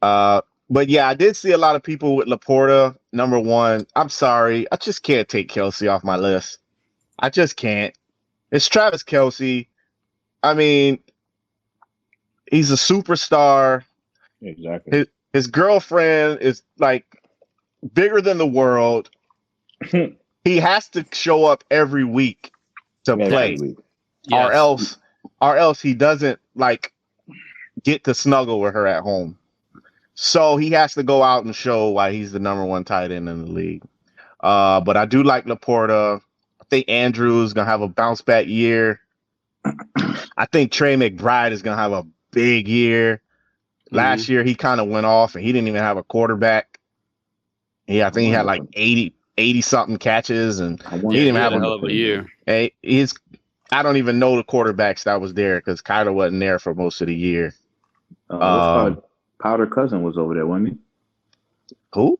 Speaker 1: But yeah, I did see a lot of people with Laporta number 1. I'm sorry, I just can't take Kelsey off my list. I just can't. It's Travis Kelsey. I mean, he's a superstar.
Speaker 2: Exactly.
Speaker 1: His girlfriend is like bigger than the world. He has to show up every week to play, yes. or else he doesn't get to snuggle with her at home. So he has to go out and show why he's the number 1 tight end in the league. But I do like Laporta. I think Andrews gonna have a bounce back year. I think Trey McBride is gonna have a big year. Last year he kind of went off and he didn't even have a quarterback. I think he had like 80 something catches, and he didn't even have
Speaker 3: a hell of a year.
Speaker 1: I don't even know the quarterbacks that was there because Kyler wasn't there for most of the year.
Speaker 4: Powder cousin was over there, wasn't he?
Speaker 1: Who?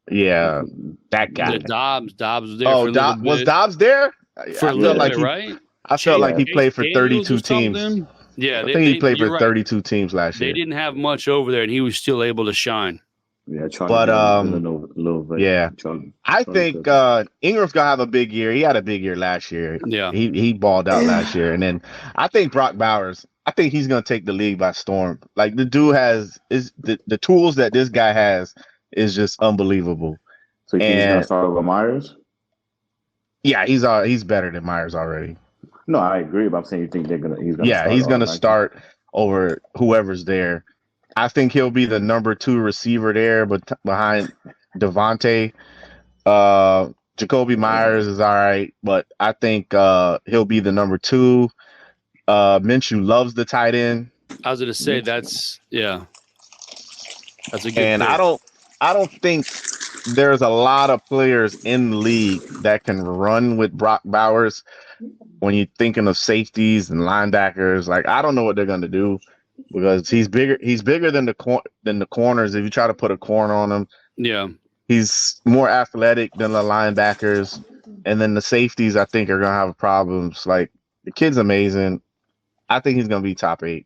Speaker 1: Yeah, that guy.
Speaker 3: Dobbs was there. For a little bit.
Speaker 1: Was Dobbs there?
Speaker 3: For a little bit, right?
Speaker 1: I felt like he played for 32 teams.
Speaker 3: Yeah,
Speaker 1: I think he played for 32 teams last year.
Speaker 3: They didn't have much over there, and he was still able to shine.
Speaker 4: Yeah,
Speaker 1: I think Ingram's gonna have a big year. He had a big year last year.
Speaker 3: Yeah,
Speaker 1: he balled out last year, and then I think Brock Bowers. I think he's gonna take the league by storm. Like the dude is the tools that this guy has is just unbelievable.
Speaker 4: So you think he's gonna start over Myers?
Speaker 1: Yeah, he's better than Myers already.
Speaker 4: No, I agree, but I'm saying you think he's gonna
Speaker 1: start over whoever's there. I think he'll be the number 2 receiver there, but behind Devontae. Jacoby Myers is all right, but I think he'll be the number 2. Minshew loves the tight end.
Speaker 3: I was gonna say that's a good.
Speaker 1: And pick. I don't think there's a lot of players in the league that can run with Brock Bowers. When you're thinking of safeties and linebackers, like I don't know what they're gonna do. Because he's bigger than the corners. If you try to put a corner on him,
Speaker 3: yeah,
Speaker 1: he's more athletic than the linebackers, and then the safeties I think are gonna have problems. Like the kid's amazing. I think he's gonna be top 8.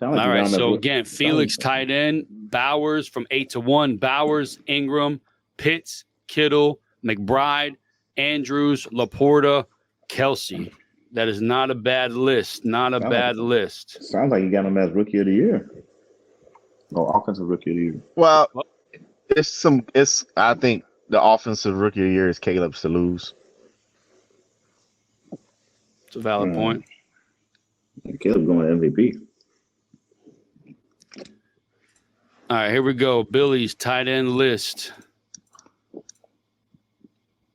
Speaker 3: All right. So again, Felix tight end, Bowers from 8 to 1. Bowers, Ingram, Pitts, Kittle, McBride, Andrews, Laporta, Kelsey. That is not a bad list. Bad list.
Speaker 4: Sounds like you got him as rookie of the year. Or offensive rookie of the year.
Speaker 1: Well, I think the offensive rookie of the year is Caleb Selous.
Speaker 3: It's a valid point.
Speaker 4: Caleb going to MVP.
Speaker 3: All right, here we go. Billy's tight end list.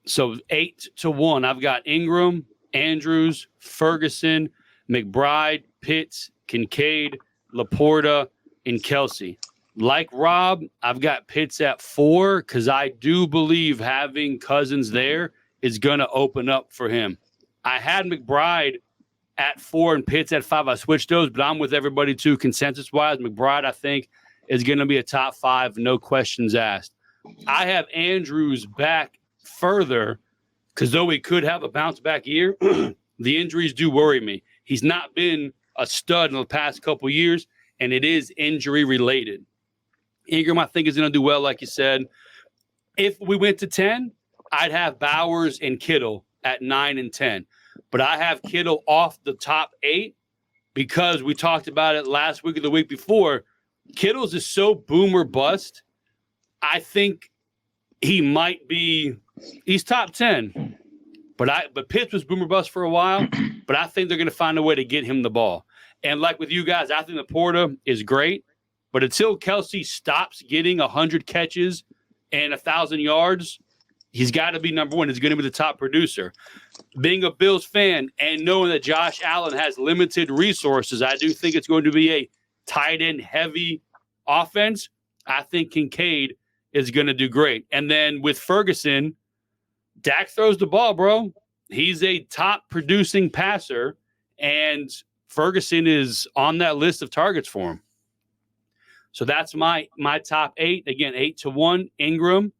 Speaker 3: So 8 to 1. I've got Ingram, Andrews, Ferguson, McBride, Pitts, Kincaid, Laporta, and Kelsey. Like Rob, I've got Pitts at 4 because I do believe having Cousins there is going to open up for him. I had McBride at 4 and Pitts at 5. I switched those, but I'm with everybody too. Consensus-wise, McBride, I think, is going to be a top 5, no questions asked. I have Andrews back further because though he could have a bounce-back year, the injuries do worry me. He's not been a stud in the past couple years, and it is injury-related. Ingram, I think, is going to do well, like you said. If we went to 10, I'd have Bowers and Kittle at 9 and 10. But I have Kittle off the top 8 because we talked about it last week or the week before. Kittle's is so boom or bust. I think he might be – he's top 10. But Pitts was boom or bust for a while. But I think they're going to find a way to get him the ball. And like with you guys, I think Laporta is great. But until Kelsey stops getting 100 catches and 1,000 yards, he's got to be number 1. He's going to be the top producer. Being a Bills fan and knowing that Josh Allen has limited resources, I do think it's going to be a tight end heavy offense. I think Kincaid is going to do great. And then with Ferguson, Dak throws the ball, bro. He's a top producing passer, and Ferguson is on that list of targets for him. So that's my top 8. Again, 8 to 1. Ingram,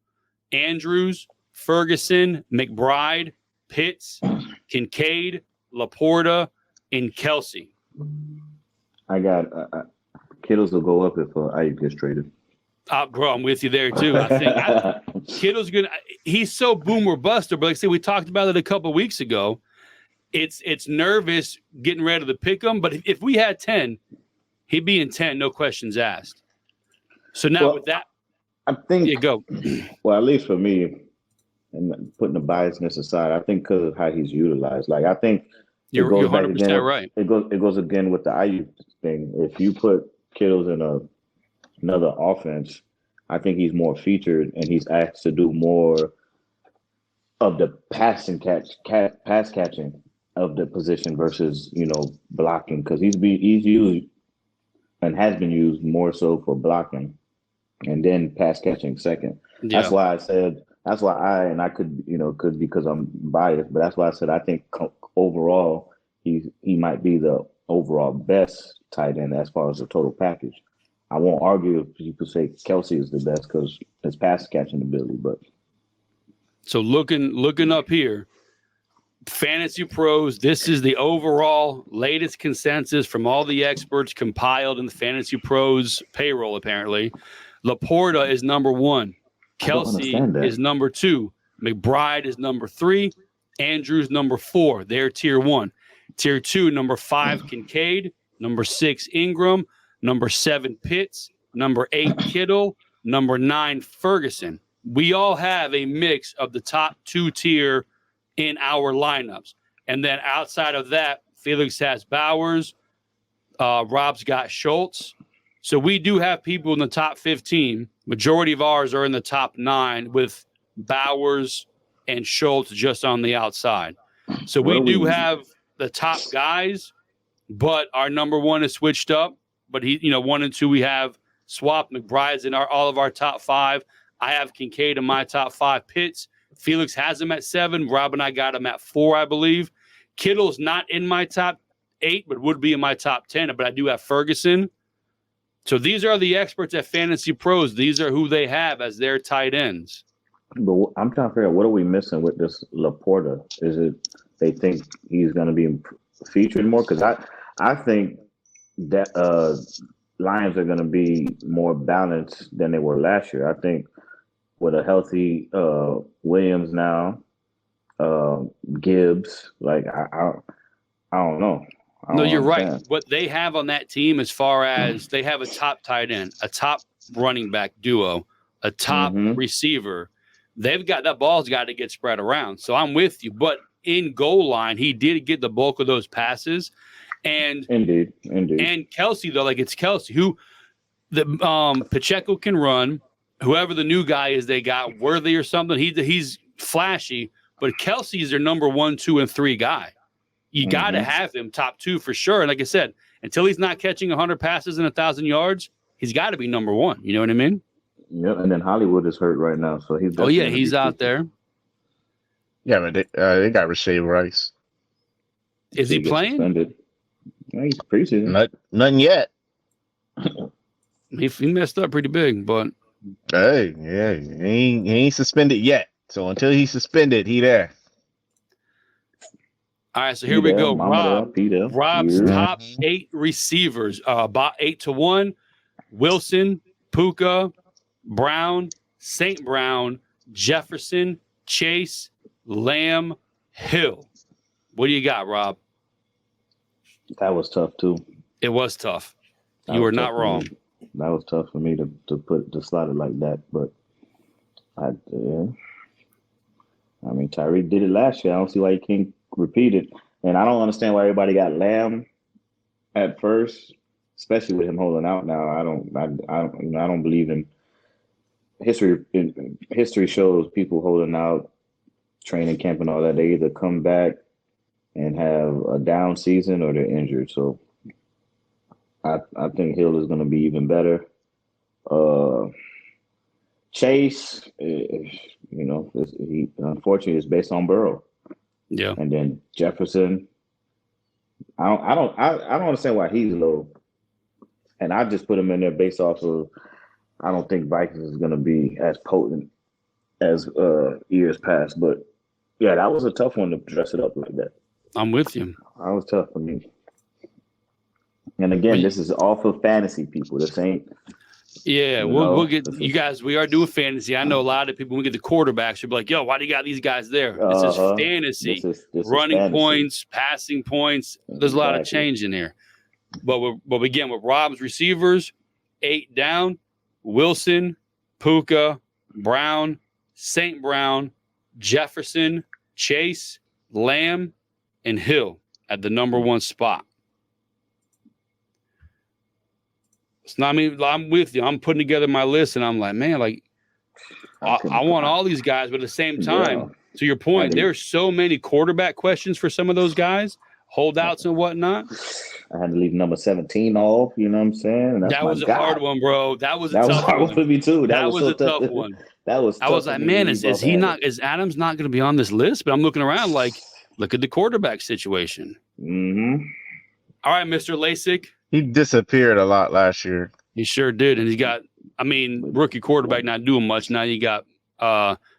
Speaker 3: Andrews, Ferguson, McBride, Pitts, Kincaid, Laporta, and Kelsey.
Speaker 4: I got Kittles will go up if Aiyuk gets traded.
Speaker 3: Bro, I'm with you there too. I think Kittle's gonna. He's so boom or buster. But like I said, we talked about it a couple weeks ago. It's nervous getting ready to pick him. But if we had 10, he'd be in 10, no questions asked. So now with that,
Speaker 4: I think
Speaker 3: you go.
Speaker 4: Well, at least for me, and putting the biasness aside, I think because of how he's utilized. Like I think
Speaker 3: you're 100% right.
Speaker 4: It goes again with the Aiyuk thing. If you put Kittles in another offense, I think he's more featured and he's asked to do more of the pass catching of the position versus blocking because he's used and has been used more so for blocking and then pass catching second. Yeah. That's why I said
Speaker 2: That's why I could because I'm biased, but that's why I said I think overall he might be the overall best tight end as far as the total package. I won't argue if people say Kelsey is the best because his pass catching ability, but
Speaker 3: so looking up here, Fantasy Pros, this is the overall latest consensus from all the experts compiled in the Fantasy Pros payroll, apparently. Laporta is number 1. Kelsey is number 2. McBride is number 3. Andrews number 4. They're tier 1. Tier 2, number 5, Kincaid. Number 6, Ingram. Number 7, Pitts. Number 8, Kittle. Number 9, Ferguson. We all have a mix of the top 2 tier in our lineups. And then outside of that, Felix has Bowers. Rob's got Schultz. So we do have people in the top 15. Majority of ours are in the top 9 with Bowers and Schultz just on the outside. So we do have the top guys, but our number 1 is switched up. But 1 and 2 we have swapped. McBride's in all of our top 5. I have Kincaid in my top 5. Pitts. Felix has him at 7. Rob and I got him at 4, I believe. Kittle's not in my top 8, but would be in my top 10. But I do have Ferguson. So these are the experts at Fantasy Pros. These are who they have as their tight ends.
Speaker 2: But I'm trying to figure out, what are we missing with this Laporta? Is it they think he's going to be featured more? Because I think that Lions are going to be more balanced than they were last year. I think with a healthy Williams now, Gibbs, like I don't know.
Speaker 3: No, you're right. What they have on that team, as far as they have a top tight end, a top running back duo, a top receiver, they've got that ball's got to get spread around. So I'm with you. But in goal line, he did get the bulk of those passes. And
Speaker 2: indeed.
Speaker 3: And Kelsey, though, like it's Kelsey who the Pacheco can run. Whoever the new guy is they got, Worthy or something, he's flashy, but Kelsey's their number 1, 2, and 3 guy. You got to have him top 2 for sure. And like I said, until he's not catching 100 passes and 1,000 yards, he's got to be number 1. You know what I mean?
Speaker 2: Yep. And then Hollywood is hurt right now, so he's.
Speaker 3: Oh yeah, he's out there.
Speaker 1: Yeah, but they got Rashae Rice.
Speaker 3: Is he playing?
Speaker 2: Suspended. Yeah, he's preseason.
Speaker 1: Nothing yet.
Speaker 3: He messed up pretty big, but
Speaker 1: hey, yeah, he ain't suspended yet. So until he's suspended, he there.
Speaker 3: All right, so here we go. Rob's top 8 receivers, about 8 to 1. Wilson, Puka, Brown, St. Brown, Jefferson, Chase, Lamb, Hill. What do you got, Rob?
Speaker 2: That was tough too.
Speaker 3: It was tough. You were not wrong.
Speaker 2: That was tough for me to slide it like that, but I mean, Tyreek did it last year. I don't see why he can't repeat it, and I don't understand why everybody got Lamb at first, especially with him holding out now. I don't believe in history. History shows people holding out, training camp and all that. They either come back and have a down season or they're injured. So I think Hill is going to be even better. Chase, he unfortunately is based on Burrow.
Speaker 3: Yeah,
Speaker 2: and then Jefferson. I don't understand why he's low, and I just put him in there based off of I don't think Vikings is going to be as potent as years past. But yeah, that was a tough one to dress it up like that.
Speaker 3: I'm with you.
Speaker 2: That was tough for me. And again, this is all for fantasy people. This ain't.
Speaker 3: Yeah, we'll get you guys. We are doing fantasy. I know a lot of people. When we get the quarterbacks, you'll be like, "Yo, why do you got these guys there?" This is fantasy. This running fantasy. Points, passing points. There's a lot of change in here. But again, with Rob's receivers, 8 down: Wilson, Puka, Brown, St. Brown, Jefferson, Chase, Lamb, and Hill at the number 1 spot. It's not me. I'm with you. I'm putting together my list, and I'm like, man, like I want all these guys, but at the same time, to your point, there's so many quarterback questions for some of those guys. holdouts and whatnot.
Speaker 2: I had to leave number 17 off. You know what I'm saying? That's
Speaker 3: that
Speaker 2: my
Speaker 3: was a
Speaker 2: guy.
Speaker 3: hard one, bro. That was a
Speaker 2: That was
Speaker 3: tough
Speaker 2: hard
Speaker 3: one.
Speaker 2: for me too.
Speaker 3: That was
Speaker 2: so
Speaker 3: a tough one.
Speaker 2: That was.
Speaker 3: I was like, man, is he not? Is Adams not going to be on this list? But I'm looking around like, look at the quarterback situation.
Speaker 2: Mm-hmm.
Speaker 3: All right, Mr. LASIK.
Speaker 1: He disappeared a lot last year.
Speaker 3: He sure did, and he got. I mean, rookie quarterback not doing much. Now you got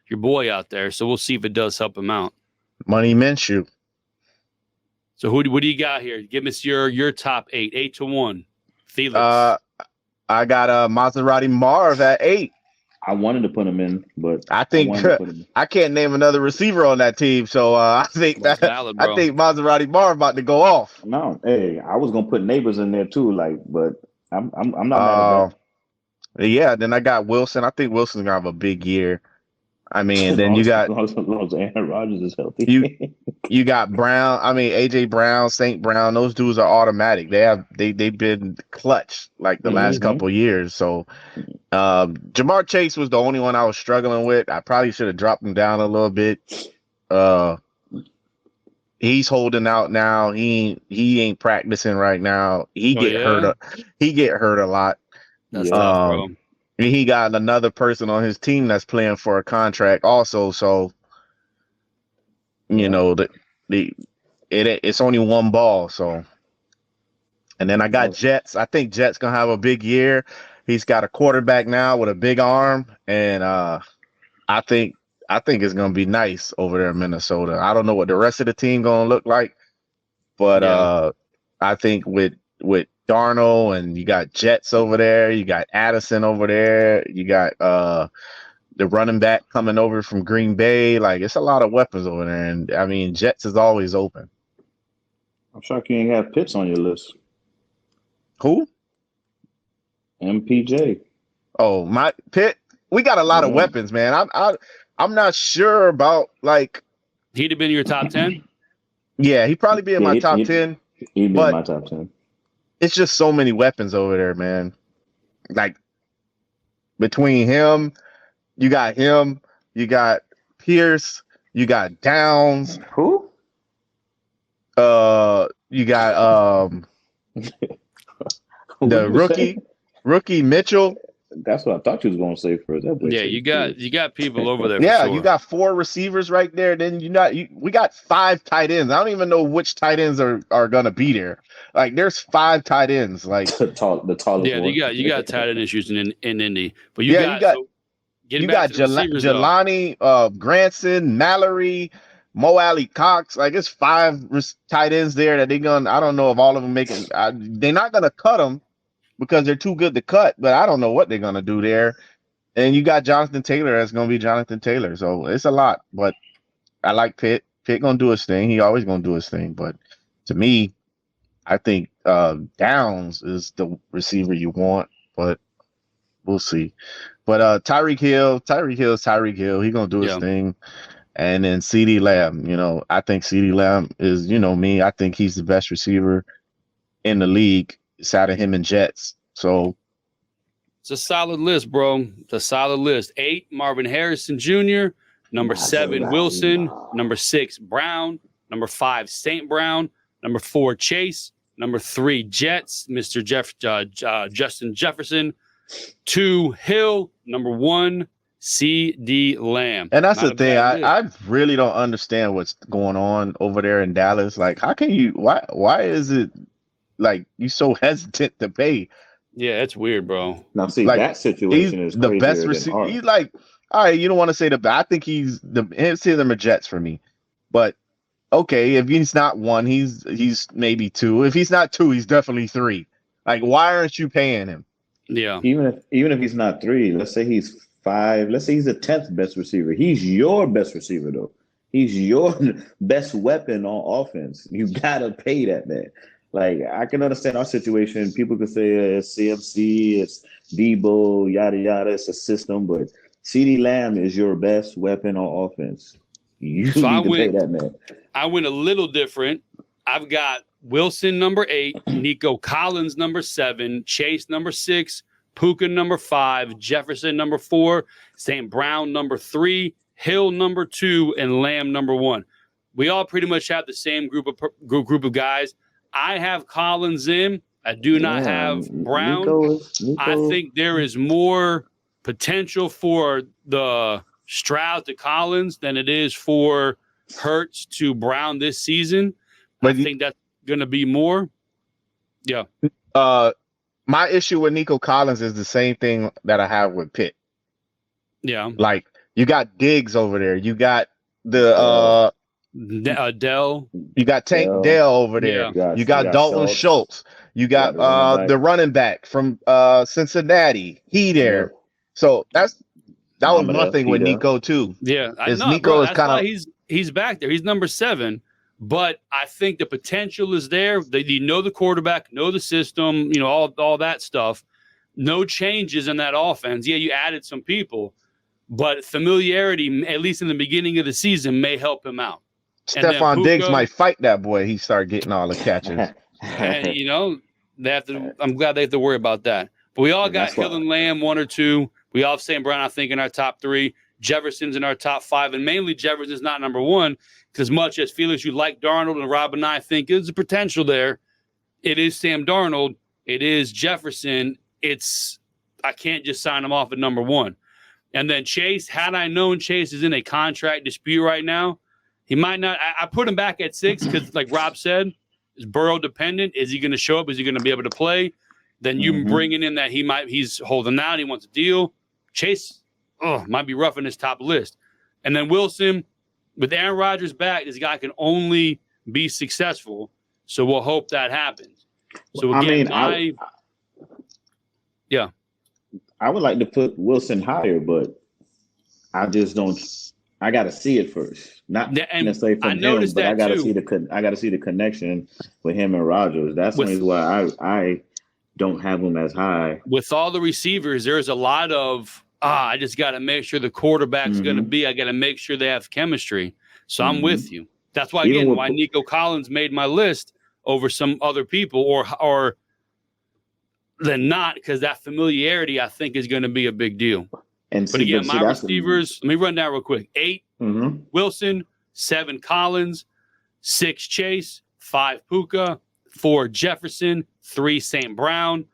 Speaker 3: your boy out there, so we'll see if it does help him out.
Speaker 1: Money Minshew.
Speaker 3: So what do you got here? Give us your top 8-1. Felix.
Speaker 1: I got Maserati Marv at 8.
Speaker 2: I wanted to put him in, but
Speaker 1: I think I can't name another receiver on that team, so I think
Speaker 3: That's valid, bro.
Speaker 1: I think Maserati Marv about to go off.
Speaker 2: No, hey, I was gonna put Neighbors in there too, but I'm not mad at that.
Speaker 1: Yeah, then I got Wilson. I think Wilson's gonna have a big year. I mean, then you got
Speaker 2: Aaron Rodgers is healthy.
Speaker 1: You got Brown. I mean, AJ Brown, St. Brown. Those dudes are automatic. They've been clutch like the last couple years. So, Jamar Chase was the only one I was struggling with. I probably should have dropped him down a little bit. He's holding out now. He ain't practicing right now. He get hurt a lot.
Speaker 3: That's tough, bro.
Speaker 1: He got another person on his team that's playing for a contract also. So, you know, it's only one ball. So, and then I got Jets. I think Jets gonna have a big year. He's got a quarterback now with a big arm, and I think it's gonna be nice over there in Minnesota. I don't know what the rest of the team gonna look like, but I think with Darnold, and you got Jets over there, you got Addison over there, you got the running back coming over from Green Bay. Like, it's a lot of weapons over there, and I mean, Jets is always open.
Speaker 2: I'm shocked you ain't have Pitts on your list.
Speaker 1: Who?
Speaker 2: MPJ.
Speaker 1: Oh, my Pitt. We got a lot of weapons, man. I'm not sure about, like,
Speaker 3: he'd have been your top 10.
Speaker 1: Yeah, he'd probably be in my top 10.
Speaker 2: He'd be in my top 10.
Speaker 1: It's just so many weapons over there, man. Like, between him, you got Pierce, you got Downs.
Speaker 2: Who?
Speaker 1: You got the rookie Mitchell.
Speaker 2: That's what I thought you was gonna say first.
Speaker 3: Yeah, you got people over there.
Speaker 1: Yeah,
Speaker 3: for sure.
Speaker 1: You got 4 receivers right there. Then we got 5 tight ends. I don't even know which tight ends are gonna be there. Like, there's 5 tight ends. Like
Speaker 2: the tallest.
Speaker 3: Yeah,
Speaker 2: one.
Speaker 3: you got tight end issues in Indy, but
Speaker 1: you got Jelani, Granson, Mallory, Mo Alley Cox. Like, it's 5 tight ends there that I don't know if all of them make it. They're not gonna cut them because they're too good to cut, but I don't know what they're gonna do there. And you got Jonathan Taylor that's gonna be Jonathan Taylor. So it's a lot, but I like Pitt. Pitt gonna do his thing. He always gonna do his thing. But to me, I think Downs is the receiver you want, but we'll see. But Tyreek Hill. He gonna do his thing. And then CeeDee Lamb, I think CeeDee Lamb is, me. I think he's the best receiver in the league, side of him and Jets. So
Speaker 3: it's a solid list, bro. It's a solid list. 8, Marvin Harrison Jr. Number 7, Wilson. Number 6, Brown. Number 5, St. Brown. Number 4, Chase. Number 3, Jets. Mr. Justin Jefferson. 2, Hill. Number 1, CeeDee Lamb.
Speaker 1: And that's the thing. I really don't understand what's going on over there in Dallas. Like, how can you? Why is it like you so hesitant to pay?
Speaker 3: Yeah, it's weird, bro.
Speaker 2: Now, see, that situation is
Speaker 1: the best receiver. He's like, all right, you don't want to say I think he's them are Jets for me. But okay, if he's not 1, he's maybe 2. If he's not 2, he's definitely 3. Like, why aren't you paying him?
Speaker 3: Yeah.
Speaker 2: Even if he's not 3, let's say he's 5. Let's say he's the 10th best receiver. He's your best receiver, though. He's your best weapon on offense. You gotta pay that man. Like, I can understand our situation. People could say it's CMC, it's Debo, yada yada. It's a system, but CeeDee Lamb is your best weapon on offense. You need to pay that man.
Speaker 3: I went a little different. I've got Wilson number 8, Nico Collins number 7, Chase number 6, Puka number 5, Jefferson number 4, St. Brown number 3, Hill number 2, and Lamb number 1. we all pretty much have the same group of guys. I have Collins in. I do not have Brown.
Speaker 2: Nico.
Speaker 3: I think there is more potential for the Stroud to Collins than it is for Hurts to Brown this season. But I think that's going to be more. Yeah.
Speaker 1: My issue with Nico Collins is the same thing that I have with Pitt.
Speaker 3: Yeah.
Speaker 1: Like, you got Diggs over there. You got the
Speaker 3: Dell.
Speaker 1: You got Tank Dell over there.
Speaker 3: Yeah.
Speaker 1: You got Dalton Schultz. You got the running back from Cincinnati. He there. So that was one thing with Nico too.
Speaker 3: Yeah.
Speaker 1: Nico is kind of
Speaker 3: he's back there. He's number 7. But I think the potential is there. You know the quarterback, know the system, you know, all that stuff. No changes in that offense. Yeah, you added some people, but familiarity, at least in the beginning of the season, may help him out.
Speaker 1: Stephon Diggs might fight that boy. He started getting all the catches.
Speaker 3: And, you know, I'm glad they have to worry about that. But we all got Hill and Lamb 1 or 2. We all have St. Brown, I think, in our top 3. Jefferson's in our top 5, and mainly Jefferson's not number 1. As much as Felix, you like Darnold, and Rob and I think there's a potential there. It is Sam Darnold. It is Jefferson. I can't just sign him off at number 1. And then Chase, had I known Chase is in a contract dispute right now, he might not. I put him back at 6 because, like Rob said, is Burrow dependent. Is he going to show up? Is he going to be able to play? Then you bringing in that he's holding out. He wants a deal. Chase, might be rough in his top list. And then Wilson. With Aaron Rodgers back, this guy can only be successful. So we'll hope that happens. So again, I
Speaker 2: would like to put Wilson higher, but I just don't. I got to see it first, not necessarily from him, but I got to see the connection with him and Rodgers. That's why I don't have him as high.
Speaker 3: With all the receivers, there's a lot of. I just got to make sure the quarterback's going to be. I got to make sure they have chemistry. So I'm with you. That's why, again, why Nico Collins made my list over some other people or than not, because that familiarity, I think, is going to be a big deal. But again, my receivers, let me run down real quick. 8, Wilson. 7, Collins. 6, Chase. 5, Puka. 4, Jefferson. 3, St. Brown.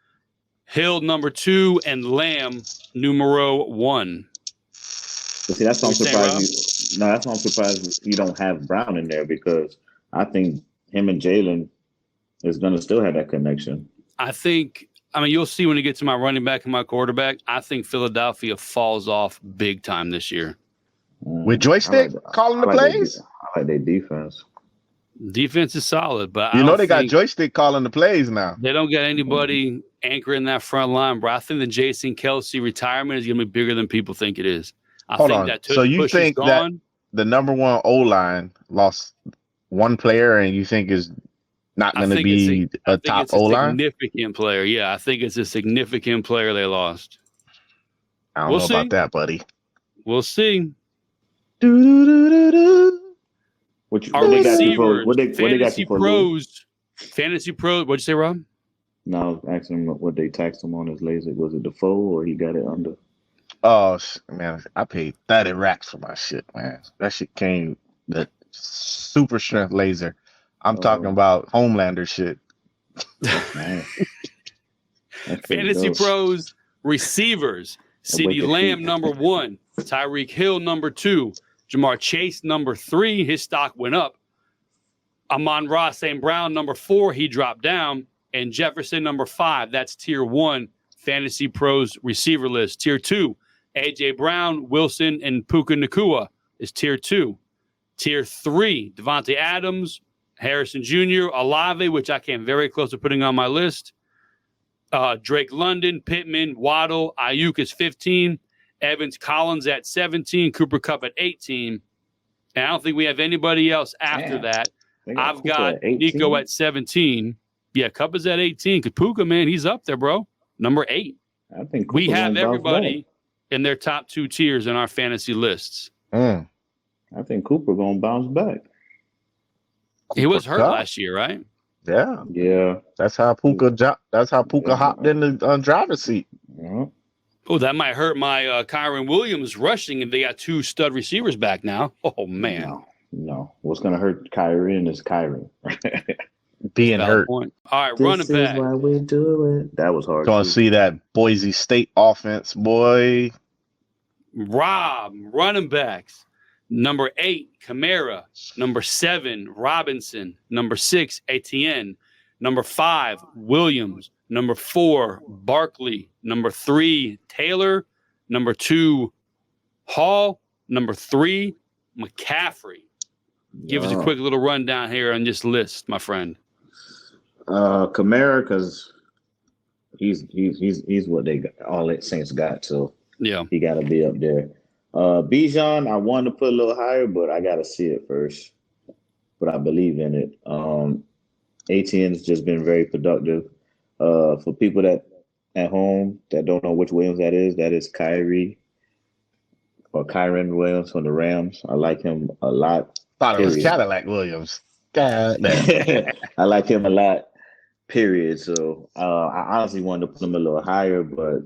Speaker 3: Hill, number 2, and Lamb, numero 1.
Speaker 2: But see, that's why I'm surprised. That's why I'm surprised you don't have Brown in there, because I think him and Jalen is going to still have that connection.
Speaker 3: You'll see when you get to my running back and my quarterback. I think Philadelphia falls off big time this year.
Speaker 1: With Joystick calling the plays?
Speaker 2: I like their defense.
Speaker 3: Defense is solid, but
Speaker 1: they got Joystick calling the plays now.
Speaker 3: They don't got anybody anchoring that front line, bro. I think the Jason Kelsey retirement is going to be bigger than people think it is.
Speaker 1: So you think that the number 1 O-line lost one player, and you think is not going to be a top O-line?
Speaker 3: Significant player, yeah. I think it's a significant player they lost.
Speaker 1: I don't know about that, buddy.
Speaker 3: We'll see.
Speaker 2: Our receivers,
Speaker 3: Fantasy Pros. Fantasy Pros. What'd you say, Rob?
Speaker 2: No, I was asking him what they taxed him on his laser. Was it Defoe or he got it under?
Speaker 1: Oh, man, I paid 30 racks for my shit, man. That shit came, the super strength laser. I'm talking about Homelander shit.
Speaker 3: Fantasy Pros receivers. CeeDee Lamb, number 1. Tyreek Hill, number 2. Jamar Chase, number 3. His stock went up. Amon-Ra St. Brown, number 4. He dropped down. And Jefferson, number 5. That's tier 1 Fantasy Pros receiver list. Tier 2, A.J. Brown, Wilson, and Puka Nacua is tier 2. Tier 3, Devontae Adams, Harrison Jr., Olave, which I came very close to putting on my list. Drake London, Pittman, Waddle, Aiyuk is 15. Evans, Collins at 17. Cooper Kupp at 18. And I don't think we have anybody else after that. I've got Nico at 17. Yeah, Kupp is at 18. Because Puka, man, he's up there, bro. Number 8.
Speaker 2: I think
Speaker 3: we have everybody in their top 2 tiers in our fantasy lists.
Speaker 2: I think Cooper going to bounce back.
Speaker 3: He was hurt last year, right?
Speaker 2: Yeah.
Speaker 1: That's how Puka hopped in the driver's seat.
Speaker 2: Yeah.
Speaker 3: Oh, that might hurt my Kyron Williams rushing, and they got 2 stud receivers back now. Oh man,
Speaker 2: No, what's gonna hurt Kyrie is Kyrie
Speaker 1: being hurt.
Speaker 3: Point. All right,
Speaker 2: this
Speaker 3: running
Speaker 2: is
Speaker 3: back.
Speaker 2: why we do it. That was hard.
Speaker 1: So I see that Boise State offense, boy.
Speaker 3: Rob, running backs. Number 8, Kamara. Number 7, Robinson. Number 6, Etienne. Number 5, Williams. Number 4, Barkley. Number 3, Taylor. Number 2, Hall. Number 3, McCaffrey. Give us a quick little rundown here on this list, my friend.
Speaker 2: Kamara, because he's what they got, all that Saints got, so
Speaker 3: Yeah,
Speaker 2: he got to be up there. Bijan, I wanted to put a little higher, but I got to see it first. But I believe in it. ATN's just been very productive. For people that at home that don't know which Williams that is Kyrie or Kyron Williams from the Rams. I like him a lot.
Speaker 1: Thought it was Cadillac Williams. God,
Speaker 2: I like him a lot. Period. So I honestly wanted to put him a little higher, but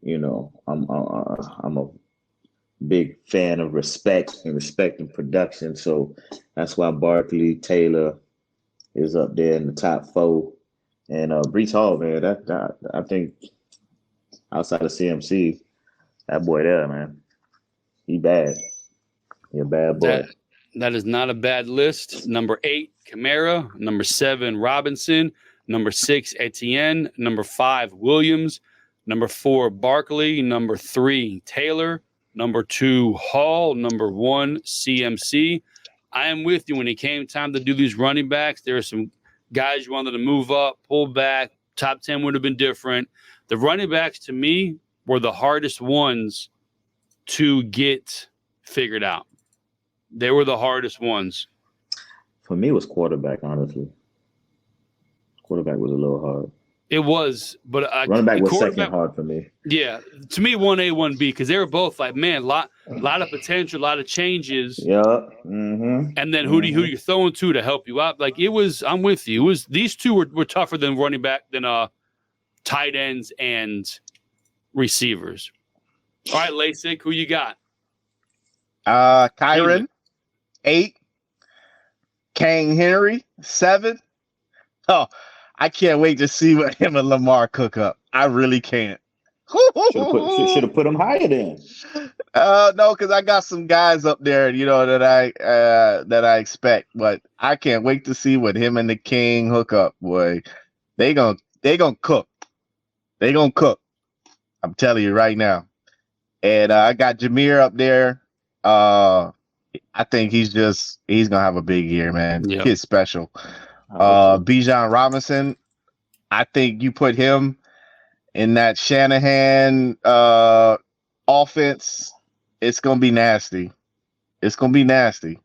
Speaker 2: you know, I'm a big fan of respecting production. So that's why Barkley, Taylor is up there in the top 4. And Breece Hall, man, that I think outside of CMC, that boy there, man, he bad. He a bad boy.
Speaker 3: That is not a bad list. Number 8, Kamara. Number 7, Robinson. Number 6, Etienne. Number 5, Williams. Number 4, Barkley. Number 3, Taylor. Number 2, Hall. Number 1, CMC. I am with you when it came time to do these running backs. There are some guys you wanted to move up, pull back. Top 10 would have been different. The running backs, to me, were the hardest ones to get figured out. They were the hardest ones.
Speaker 2: For me, it was quarterback, honestly. Quarterback was a little hard.
Speaker 3: It was, but
Speaker 2: running back was second hard for me.
Speaker 3: Yeah, to me, 1A, 1B, because they were both like, man, lot of potential, a lot of changes.
Speaker 2: Yeah. Mm-hmm.
Speaker 3: And then who you throwing to help you out? Like it was, I'm with you. It was these two were tougher than running back than tight ends and receivers. All right, Lasik, who you got?
Speaker 1: Kyron, 8. King Henry, 7. Oh, I can't wait to see what him and Lamar cook up. I really can't.
Speaker 2: Should have put him higher then.
Speaker 1: No, because I got some guys up there, you know, that I expect, but I can't wait to see what him and the King hook up. Boy, they gonna cook. They gonna cook. I'm telling you right now. And I got Jameer up there. I think he's gonna have a big year, man. Yep. Kid's special. Bijan Robinson, I think you put him in that Shanahan offense, it's gonna be nasty. It's gonna be nasty.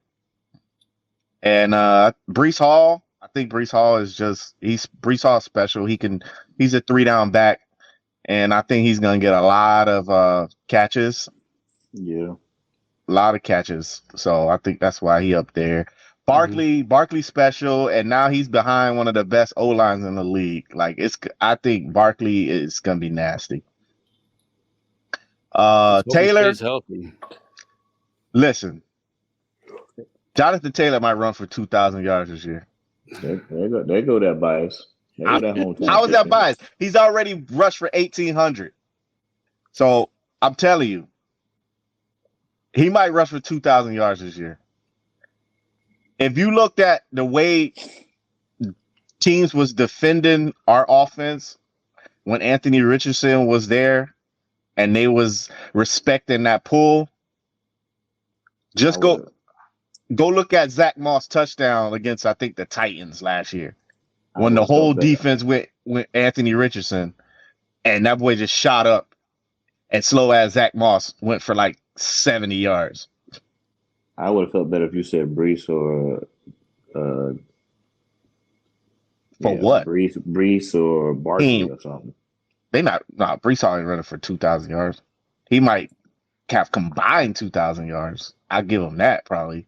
Speaker 1: And Breece Hall, I think Breece Hall is Breece Hall special. He's a 3-down back, and I think he's gonna get a lot of catches.
Speaker 2: Yeah.
Speaker 1: A lot of catches. So I think that's why he up there. Barkley special, and now he's behind one of the best O-lines in the league. Like I think Barkley is gonna be nasty. Taylor, listen, Jonathan Taylor might run for 2,000 yards this year.
Speaker 2: They go that bias.
Speaker 1: How is that bias? He's already rushed for 1,800. So I'm telling you, he might rush for 2,000 yards this year. If you looked at the way teams was defending our offense when Anthony Richardson was there and they was respecting that pull, just go look at Zach Moss' touchdown against, I think, the Titans last year when the whole defense went Anthony Richardson, and that boy just shot up, and slow as Zach Moss went for like 70 yards.
Speaker 2: I would have felt better if you said Breece or
Speaker 1: what?
Speaker 2: Breece or Barkley or something.
Speaker 1: Breece already running for 2,000 yards. He might have combined 2,000 yards. I'll give him that probably.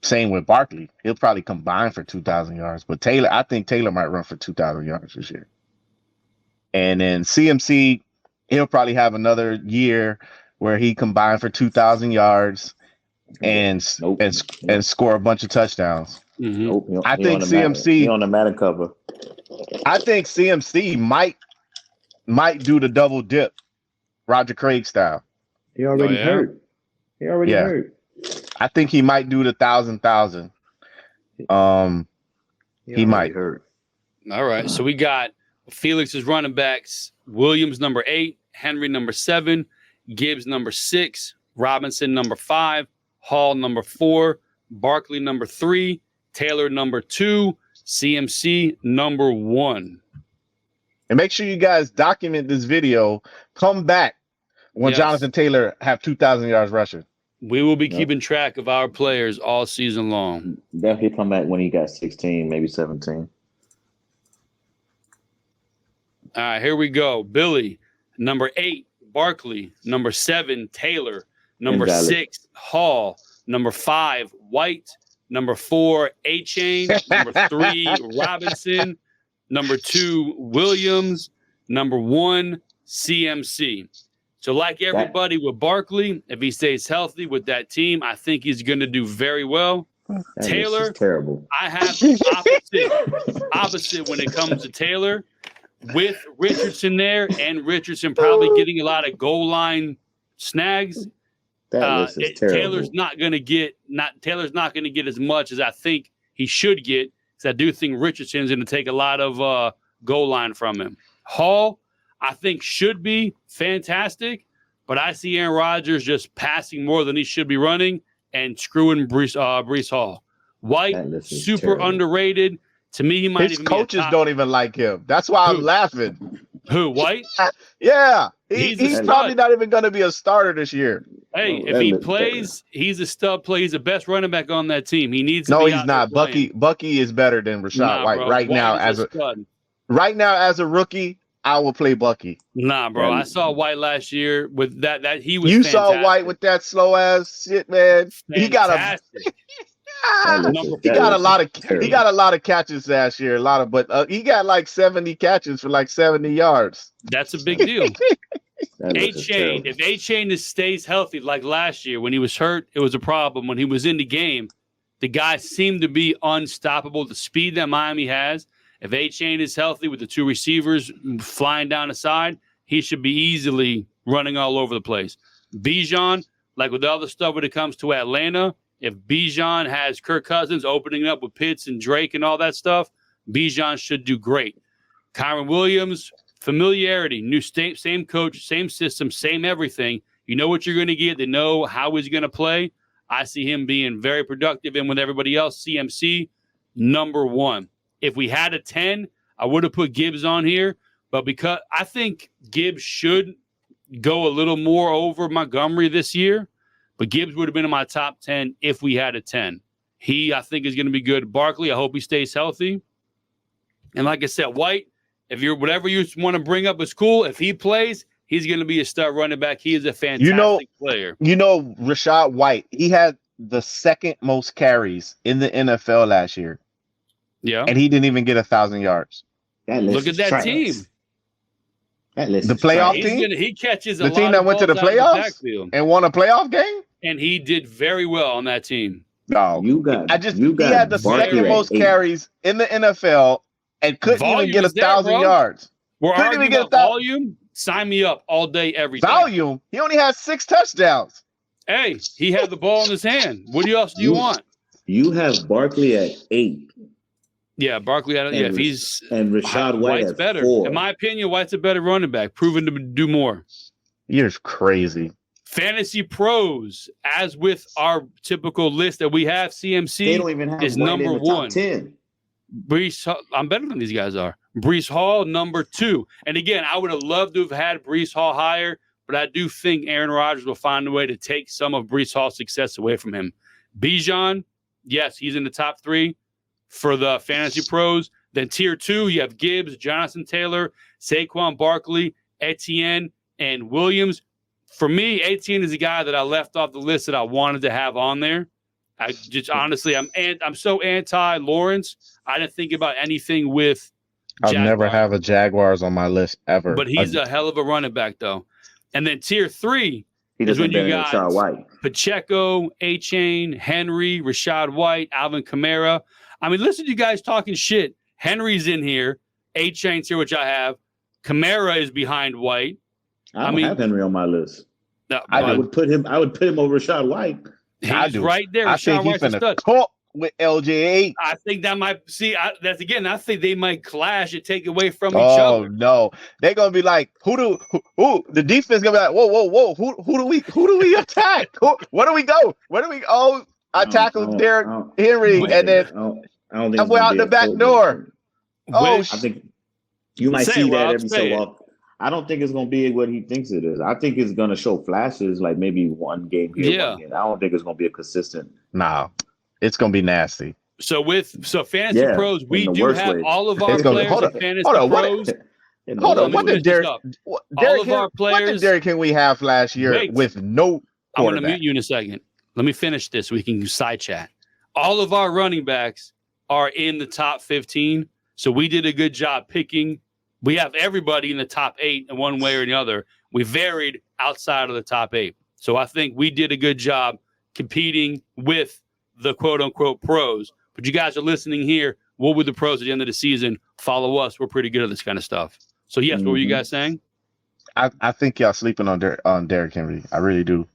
Speaker 1: Same with Barkley. He'll probably combine for 2,000 yards. But I think Taylor might run for 2,000 yards this year. And then CMC, he'll probably have another year where he combined for 2,000 yards. and score a bunch of touchdowns.
Speaker 3: Mm-hmm.
Speaker 2: Nope,
Speaker 1: I think CMC
Speaker 2: on the Madden cover.
Speaker 1: I think CMC might do the double dip, Roger Craig style.
Speaker 2: He already hurt. Hurt.
Speaker 1: I think he might do the 1,000. He might
Speaker 2: hurt.
Speaker 3: All right. So we got Felix's running backs: Williams number 8, Henry number 7, Gibbs number 6, Robinson number 5, Hall number 4, Barkley number 3, Taylor number 2, CMC number 1.
Speaker 1: And make sure you guys document this video. Come back when Jonathan Taylor have 2,000 yards rushing.
Speaker 3: We will be keeping track of our players all season long.
Speaker 2: Definitely come back when he got 16, maybe 17.
Speaker 3: All right, here we go. Billy, number 8, Barkley, number 7, Taylor, number 6, Hall, number 5, White, number 4, A-Chain, number 3, Robinson, number 2, Williams, number 1, CMC. So like everybody with Barkley, if he stays healthy with that team, I think he's going to do very well. Taylor,
Speaker 2: terrible.
Speaker 3: I have opposite when it comes to Taylor. With Richardson there and Richardson probably getting a lot of goal line snags, Taylor's not going to get as much as I think he should get, because I do think Richardson's going to take a lot of goal line from him. Hall, I think, should be fantastic, but I see Aaron Rodgers just passing more than he should be running and screwing Breece Hall. White, super underrated. To me, he might
Speaker 1: His coaches don't even like him. That's why I'm laughing.
Speaker 3: Who, White?
Speaker 1: Yeah. He's probably not even going to be a starter this year.
Speaker 3: Hey, if he plays, he's a stud player. He's the best running back on that team. He needs to
Speaker 1: No,
Speaker 3: be
Speaker 1: he's not. Bucky is better than Rachaad White.
Speaker 3: Bro.
Speaker 1: Right now as a rookie, I will play Bucky.
Speaker 3: Nah, bro. I saw White last year with that he was
Speaker 1: You
Speaker 3: fantastic.
Speaker 1: saw White with that slow ass shit, man.
Speaker 3: Fantastic.
Speaker 1: He got a lot of catches last year. But he got like 70 catches for like 70 yards.
Speaker 3: That's a big deal. A-Chain, if A-Chain stays healthy like last year when he was hurt, it was a problem. When he was in the game, the guy seemed to be unstoppable. The speed that Miami has, if A-Chain is healthy with the 2 receivers flying down the side, he should be easily running all over the place. Bijan, like with the other stuff when it comes to Atlanta, if Bijan has Kirk Cousins opening up with Pitts and Drake and all that stuff, Bijan should do great. Kyron Williams, familiarity, new same coach, same system, same everything. You know what you're going to get. They know how he's going to play. I see him being very productive. And with everybody else, CMC, number 1. If we had a 10, I would have put Gibbs on here. But because I think Gibbs should go a little more over Montgomery this year. But Gibbs would have been in my top 10 if we had a 10. He, I think, is going to be good. Barkley, I hope he stays healthy. And like I said, White, if you're whatever you want to bring up is cool. If he plays, he's going to be a star running back. He is a fantastic player.
Speaker 1: You know, Rachaad White, he had the second most carries in the NFL last year.
Speaker 3: Yeah.
Speaker 1: And he didn't even get 1,000 yards.
Speaker 3: Look at that team.
Speaker 1: The playoff team?
Speaker 3: He catches
Speaker 1: the team that went to the playoffs and won a playoff game?
Speaker 3: And he did very well on that team.
Speaker 1: No. He had the second most carries in the NFL and couldn't even get 1,000 yards.
Speaker 3: We're arguing about volume. Sign me up all day, every day.
Speaker 1: Volume? He only has 6 touchdowns.
Speaker 3: Hey, he had the ball in his hand. What else do you want?
Speaker 2: You have Barkley at 8.
Speaker 3: Yeah, Barkley. If he's
Speaker 2: and Rachaad White's
Speaker 3: better.
Speaker 2: 4.
Speaker 3: In my opinion, White's a better running back, proven to do more.
Speaker 1: You're crazy.
Speaker 3: Fantasy Pros, as with our typical list that we have, CMC is number 1.
Speaker 2: 10.
Speaker 3: Breece, I'm better than these guys are. Breece Hall, number 2. And again, I would have loved to have had Breece Hall higher, but I do think Aaron Rodgers will find a way to take some of Breece Hall's success away from him. Bijan, yes, he's in the top 3 for the Fantasy Pros. Then tier 2, you have Gibbs, Jonathan Taylor, Saquon Barkley, Etienne, and Williams. For me, Etienne is a guy that I left off the list that I wanted to have on there. I just honestly, I'm so anti Lawrence. I didn't think about anything with
Speaker 1: I've never have a Jaguars on my list ever.
Speaker 3: But he's a hell of a running back, though. And then tier 3
Speaker 2: is when you got White.
Speaker 3: Pacheco, A-Chain, Henry, Rashad White, Alvin Kamara. I mean, listen to you guys talking shit. Henry's in here. A-Chain's here, which I have. Kamara is behind White.
Speaker 2: I don't have Henry on my list.
Speaker 3: No,
Speaker 2: I would put him over Rashad White.
Speaker 3: He's right there.
Speaker 1: I think he's finna talk with LJ8.
Speaker 3: I think that might I think they might clash and take away from each
Speaker 1: other. Oh
Speaker 3: no.
Speaker 1: They're gonna be like, who the defense gonna be like, whoa, who do we attack? Where do we go? I tackled Derrick Henry and then
Speaker 2: I don't think
Speaker 1: we're out the back door.
Speaker 2: I think you might see that every so often. I don't think it's going to be what he thinks it is. I think it's going to show flashes, like maybe one game here, one game. I don't think it's going to be a consistent.
Speaker 1: No, it's going to be nasty.
Speaker 3: So Fantasy Pros, we do have all of our players in Fantasy Pros.
Speaker 1: Hold on, what did Derrick Henry have last year with no quarterback?
Speaker 3: I'm going to mute you in a second. Let me finish this so we can side chat. All of our running backs are in the top 15, so we did a good job picking. We have everybody in the top 8 in one way or the other. We varied outside of the top 8. So I think we did a good job competing with the quote-unquote pros. But you guys are listening here. What were the pros at the end of the season? Follow us. We're pretty good at this kind of stuff. So, yes, what were you guys saying?
Speaker 1: I think y'all sleeping on Derrick Henry. I really do.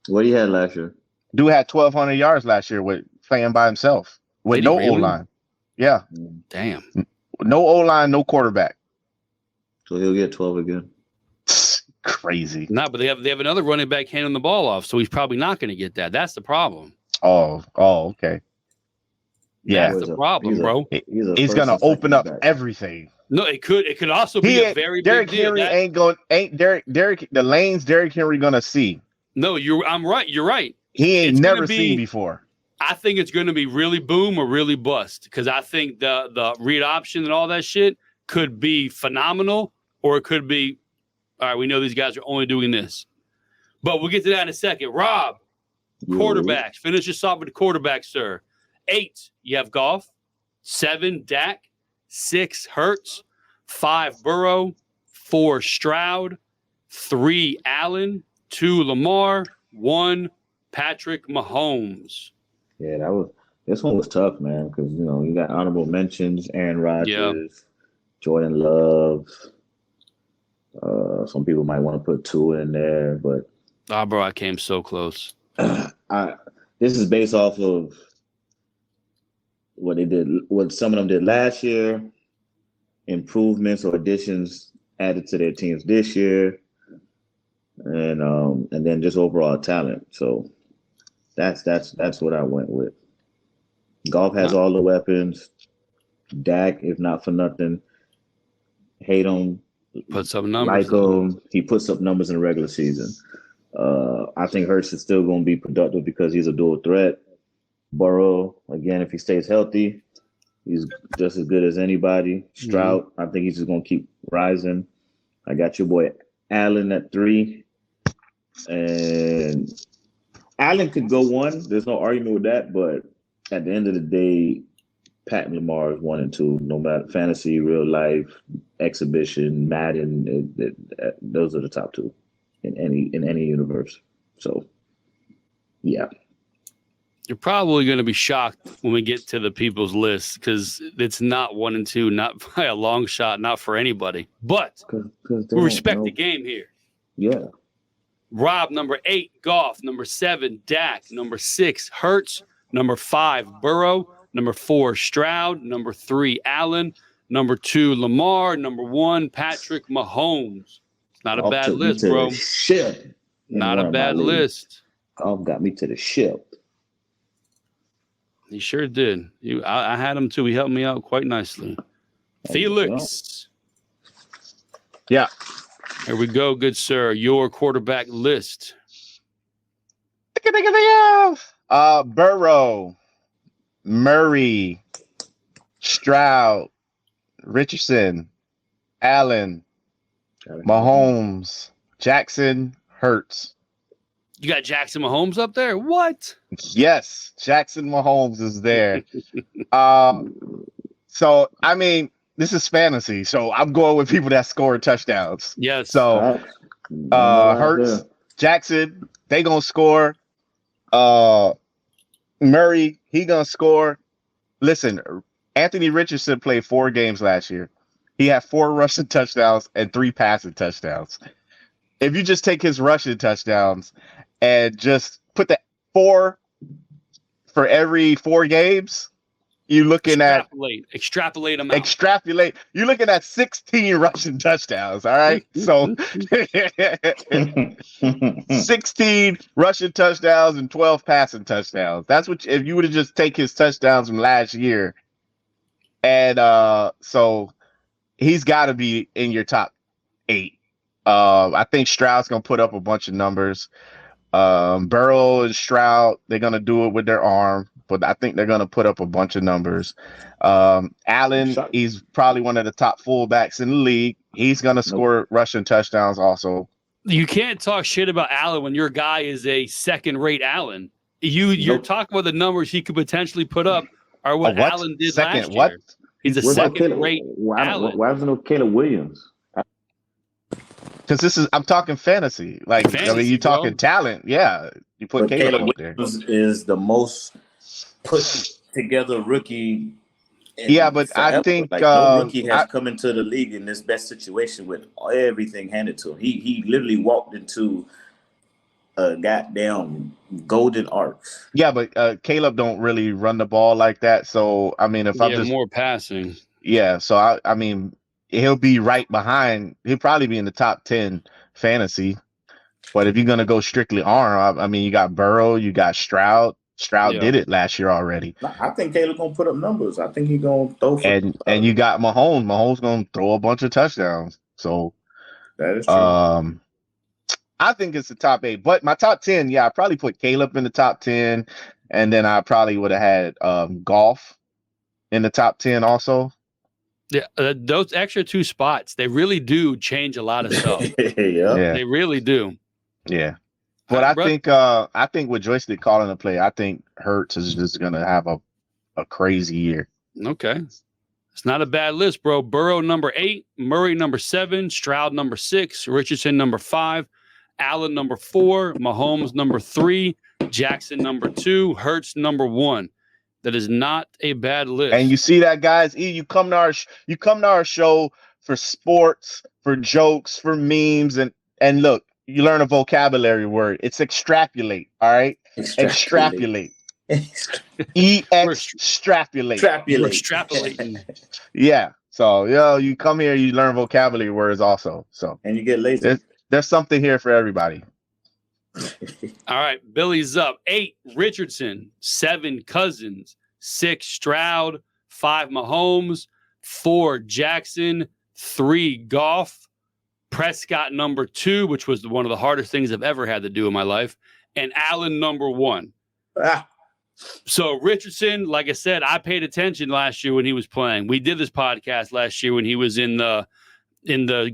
Speaker 2: What he had last year?
Speaker 1: Dude had 1,200 yards last year playing by himself with no O-line. Yeah.
Speaker 3: Damn.
Speaker 1: No O-line, no quarterback.
Speaker 2: So he'll get 12 again.
Speaker 1: Crazy.
Speaker 3: No, but they have another running back handing the ball off, so he's probably not going to get that. That's the problem.
Speaker 1: Oh, okay. Yeah,
Speaker 3: that's the problem, bro.
Speaker 1: He's going to open up everything.
Speaker 3: No, it could also be a very
Speaker 1: Derrick
Speaker 3: big deal.
Speaker 1: Derrick the lanes Derrick Henry going to see.
Speaker 3: No, I'm right. You're right.
Speaker 1: He ain't never seen before.
Speaker 3: I think it's going to be really boom or really bust because I think the read option and all that shit could be phenomenal or it could be, all right, we know these guys are only doing this. But we'll get to that in a second. Rob, quarterbacks. Finish us off with the quarterbacks, sir. 8, you have Goff. 7, Dak. 6, Hurts. 5, Burrow. 4, Stroud. 3, Allen. 2, Lamar. 1, Patrick Mahomes.
Speaker 2: Yeah, this one was tough, man, because you got honorable mentions: Aaron Rodgers, Jordan Love. Some people might want to put 2 in there, but
Speaker 3: bro, I came so close.
Speaker 2: This is based off of what they did, what some of them did last year, improvements or additions added to their teams this year, and then just overall talent. So. That's what I went with. Goff has all the weapons. Dak, if not for nothing, hate him.
Speaker 3: Put some numbers.
Speaker 2: Like him. He puts up numbers in the regular season. I think Hurts is still going to be productive because he's a dual threat. Burrow, again, if he stays healthy, he's just as good as anybody. Stroud, I think he's just going to keep rising. I got your boy Allen at 3. And Allen could go 1. There's no argument with that. But at the end of the day, Pat and Lamar is 1 and 2. No matter fantasy, real life, exhibition, Madden, those are the top 2 in any universe. So, yeah.
Speaker 3: You're probably going to be shocked when we get to the people's list because it's not 1 and 2, not by a long shot, not for anybody. But we respect the game here.
Speaker 2: Yeah.
Speaker 3: Rob, number 8, Goff. Number 7, Dak. Number 6, Hurts. Number 5, Burrow. Number 4, Stroud. Number 3, Allen. Number 2, Lamar. Number 1, Patrick Mahomes. It's not a bad list, bro. Not a bad list.
Speaker 2: Goff got me to the ship.
Speaker 3: He sure did. I had him too. He helped me out quite nicely. Felix.
Speaker 1: Yeah.
Speaker 3: Here we go, good sir. Your quarterback list.
Speaker 1: Burrow, Murray, Stroud, Richardson, Allen, Mahomes, Jackson, Hurts.
Speaker 3: You got Jackson Mahomes up there? What?
Speaker 1: Yes, Jackson Mahomes is there. So, I mean, this is fantasy, so I'm going with people that score touchdowns.
Speaker 3: Yes.
Speaker 1: So, Hurts, Jackson, they gonna score. Murray, he gonna score. Listen, Anthony Richardson played 4 games last year. He had 4 rushing touchdowns and 3 passing touchdowns. If you just take his rushing touchdowns and just put the 4 for every 4 games, you're looking
Speaker 3: extrapolate them out.
Speaker 1: Extrapolate. You're looking at 16 rushing touchdowns. All right. So 16 rushing touchdowns and 12 passing touchdowns. That's what, if you would have just take his touchdowns from last year. And so he's got to be in your top 8. I think Stroud's going to put up a bunch of numbers. Burrow and Stroud, they're going to do it with their arm, but I think they're going to put up a bunch of numbers. Allen, he's probably one of the top fullbacks in the league. He's going to score rushing touchdowns also.
Speaker 3: You can't talk shit about Allen when your guy is a second-rate Allen. You're talking about the numbers he could potentially put up are what Allen did last year. He's a second-rate Allen.
Speaker 2: Why isn't no Caleb Williams?
Speaker 1: Because I'm talking fantasy. Like, I mean, you're talking talent. Yeah. You put Caleb up there.
Speaker 5: Is the most put together rookie.
Speaker 1: But forever. I think
Speaker 5: no rookie has come into the league in this best situation with everything handed to him. He literally walked into a goddamn golden arc.
Speaker 1: Yeah, but Caleb don't really run the ball like that. So I mean, if I'm just
Speaker 3: more passing.
Speaker 1: Yeah, so I mean, he'll be right behind. He'll probably be in the top 10 fantasy. But if you're gonna go strictly arm, I mean, you got Burrow, you got Stroud. Stroud did it last year already.
Speaker 5: I think Caleb gonna put up numbers. I think he's gonna throw.
Speaker 1: And you got Mahomes. Mahomes gonna throw a bunch of touchdowns. So
Speaker 5: that is true.
Speaker 1: I think it's the top 8. But my top 10, I probably put Caleb in the top 10, and then I probably would have had Golf in the top 10 also.
Speaker 3: Yeah, those extra 2 spots, they really do change a lot of stuff.
Speaker 5: Yeah,
Speaker 3: they really do.
Speaker 1: Yeah. But I think with Joystick calling the play, I think Hurts is just gonna have a crazy year.
Speaker 3: Okay. It's not a bad list, bro. Burrow number 8, Murray number 7, Stroud number 6, Richardson number 5, Allen number 4, Mahomes number 3, Jackson number 2, Hurts number 1. That is not a bad list.
Speaker 1: And you see that, guys? You come to our show for sports, for jokes, for memes, and look. You learn a vocabulary word. It's extrapolate. All right. Extrapolate. Extrapolate.
Speaker 3: Extrapolating.
Speaker 1: Yeah. So you come here, you learn vocabulary words also. So
Speaker 5: and you get lazy.
Speaker 1: There's something here for everybody.
Speaker 3: All right. Billy's up. 8, Richardson. 7, Cousins. 6, Stroud. 5, Mahomes. 4, Jackson. 3, Goff. Prescott number 2, which was one of the hardest things I've ever had to do in my life, and Allen number 1. So Richardson, like I said, I paid attention last year when he was playing. We did this podcast last year when he was in the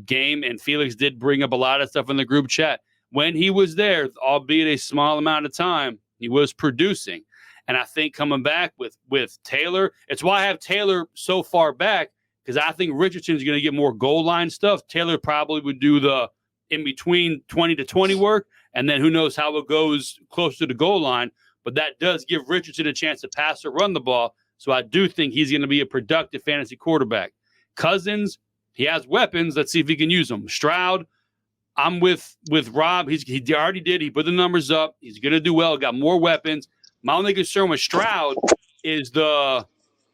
Speaker 3: game, and Felix did bring up a lot of stuff in the group chat. When he was there, albeit a small amount of time, he was producing. And I think coming back with Taylor, it's why I have Taylor so far back, because I think Richardson's going to get more goal line stuff. Taylor probably would do the in-between 20 to 20 work, and then who knows how it goes close to the goal line. But that does give Richardson a chance to pass or run the ball, so I do think he's going to be a productive fantasy quarterback. Cousins, he has weapons. Let's see if he can use them. Stroud, I'm with Rob. He already did. He put the numbers up. He's going to do well. Got more weapons. My only concern with Stroud is the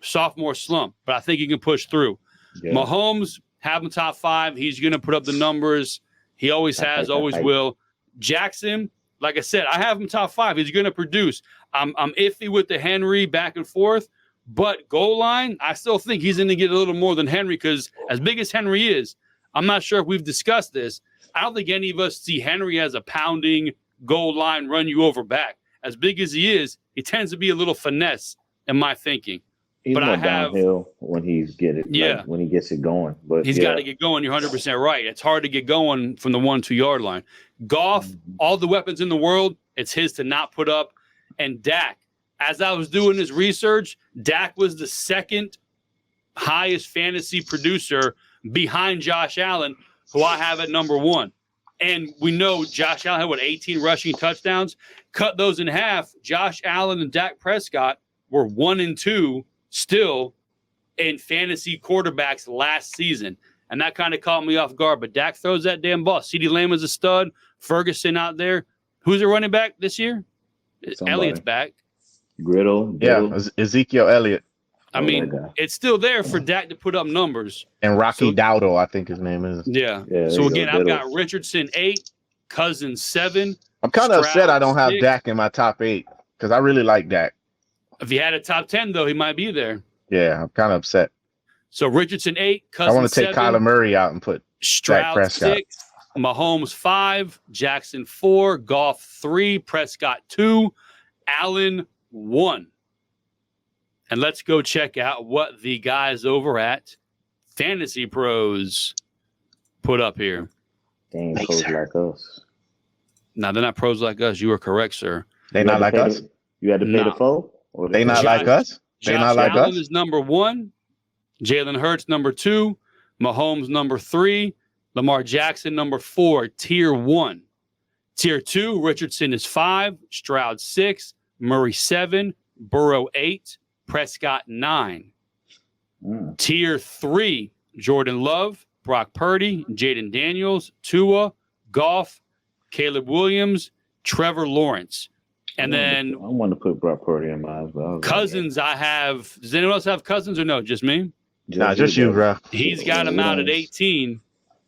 Speaker 3: sophomore slump, but I think he can push through. Yeah. Mahomes, have him top 5. He's going to put up the numbers. He always has, always will. Jackson, like I said, I have him top 5. He's going to produce. I'm iffy with the Henry back and forth, but goal line, I still think he's going to get a little more than Henry, because as big as Henry is, I'm not sure if we've discussed this. I don't think any of us see Henry as a pounding goal line, run you over back. As big as he is, he tends to be a little finesse in my thinking.
Speaker 2: He's more downhill when he's when he gets it going. But
Speaker 3: he's got to get going. You're 100% right. It's hard to get going from the 1-2 yard line. Goff, all the weapons in the world, it's his to not put up. And Dak, as I was doing this research, Dak was the second highest fantasy producer behind Josh Allen, who I have at number 1. And we know Josh Allen had, 18 rushing touchdowns? Cut those in half. Josh Allen and Dak Prescott were 1 and 2 still in fantasy quarterbacks last season. And that kind of caught me off guard. But Dak throws that damn ball. CeeDee Lamb is a stud. Ferguson out there. Who's the running back this year?
Speaker 2: Somebody.
Speaker 3: Elliott's back.
Speaker 2: Griddle.
Speaker 1: Yeah, Ezekiel Elliott.
Speaker 3: I mean, it's still there for Dak to put up numbers.
Speaker 1: And Rocky Dowdle, I think his name is.
Speaker 3: Yeah.
Speaker 2: Yeah,
Speaker 3: So again, I've
Speaker 2: Diddle.
Speaker 3: got Richardson 8, Cousins 7.
Speaker 1: I'm kind of upset I don't have
Speaker 3: 6.
Speaker 1: Dak in my top 8 because I really like Dak.
Speaker 3: If he had a top 10, though, he might be there.
Speaker 1: Yeah, I'm kind of upset.
Speaker 3: So Richardson 8,
Speaker 1: I
Speaker 3: Cousins
Speaker 1: want to take
Speaker 3: 7,
Speaker 1: Kyler Murray out and put Dak
Speaker 3: Stroud
Speaker 1: Prescott.
Speaker 3: 6, Mahomes 5, Jackson 4, Goff 3, Prescott 2, Allen 1. And let's go check out what the guys over at Fantasy Pros put up here.
Speaker 2: They ain't
Speaker 1: Thanks,
Speaker 2: pros
Speaker 1: sir.
Speaker 2: like us.
Speaker 3: Now, they're not pros like us. You are correct, sir.
Speaker 1: They
Speaker 2: You
Speaker 1: not
Speaker 2: had to
Speaker 1: like
Speaker 2: pay
Speaker 1: us.
Speaker 2: You had to pay
Speaker 3: No.
Speaker 2: the foe? Or
Speaker 1: They not
Speaker 3: Josh-
Speaker 1: like us. They
Speaker 3: Josh
Speaker 1: not like
Speaker 3: Allen
Speaker 1: us.
Speaker 3: is number 1. Jalen Hurts number 2. Mahomes number 3. Lamar Jackson number 4. Tier 1. Tier 2, Richardson is 5. Stroud 6. Murray 7. Burrow 8. Prescott 9.
Speaker 2: Mm.
Speaker 3: Tier 3, Jordan Love, Brock Purdy, Jaden Daniels, Tua, Goff, Caleb Williams, Trevor Lawrence. And then
Speaker 2: I want to put Brock Purdy in mine as well.
Speaker 3: Cousins, I have. Does anyone else have Cousins or no? Just me?
Speaker 1: Nah, just you, bro.
Speaker 3: He's got him out at 18.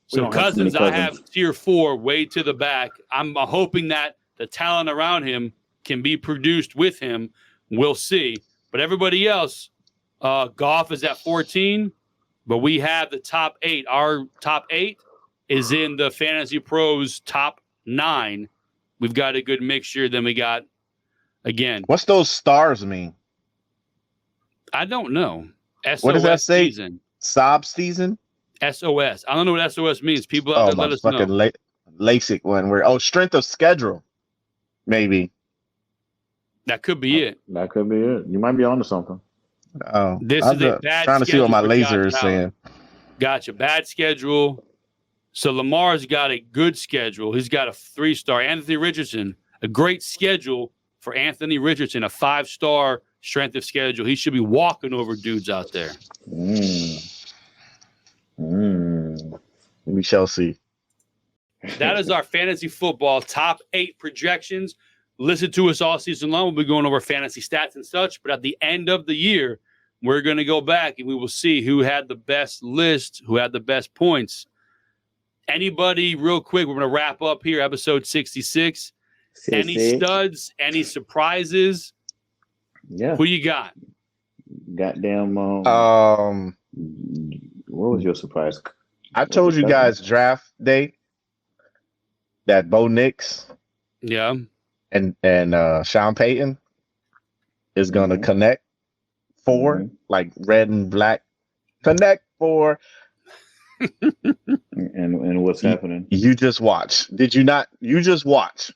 Speaker 3: So
Speaker 2: don't have too many
Speaker 3: Cousins, I
Speaker 2: Cousins.
Speaker 3: have tier 4, way to the back. I'm hoping that the talent around him can be produced with him. We'll see. But everybody else, Goff is at 14, but we have the top 8. Our top 8 is in the Fantasy Pros top 9. We've got a good mixture. Then we got, again,
Speaker 1: What's those stars mean?
Speaker 3: I don't know. SOS
Speaker 1: What does that say?
Speaker 3: Season.
Speaker 1: Sob season?
Speaker 3: SOS. I don't know what SOS means. People out
Speaker 1: Oh,
Speaker 3: there, let us know.
Speaker 1: motherfucking LASIK one. Where strength of schedule, maybe.
Speaker 3: That could be it.
Speaker 2: That could be it. You might be onto something.
Speaker 1: Oh,
Speaker 3: This
Speaker 1: I'm
Speaker 3: is a bad
Speaker 1: trying to see what my
Speaker 3: schedule for
Speaker 1: laser
Speaker 3: Josh
Speaker 1: is
Speaker 3: Allen.
Speaker 1: saying.
Speaker 3: Gotcha. Bad schedule. So Lamar's got a good schedule. He's got a 3-star. Anthony Richardson, a great schedule for Anthony Richardson, a 5-star strength of schedule. He should be walking over dudes out there.
Speaker 1: We shall see.
Speaker 3: That is our fantasy football top 8 projections. Listen to us all season long. We'll be going over fantasy stats and such. But at the end of the year, we're going to go back and we will see who had the best list, who had the best points. Anybody, real quick, we're going to wrap up here, episode 66. Any studs, any surprises?
Speaker 2: Yeah.
Speaker 3: Who you got?
Speaker 2: Goddamn.
Speaker 1: Um,
Speaker 2: What was your surprise?
Speaker 1: I told you guys draft day that Bo Nix
Speaker 3: Yeah.
Speaker 1: and Sean Payton is gonna connect 4 like red and black. Connect 4.
Speaker 2: And what's happening?
Speaker 1: You just watch. Did you not? You just watch.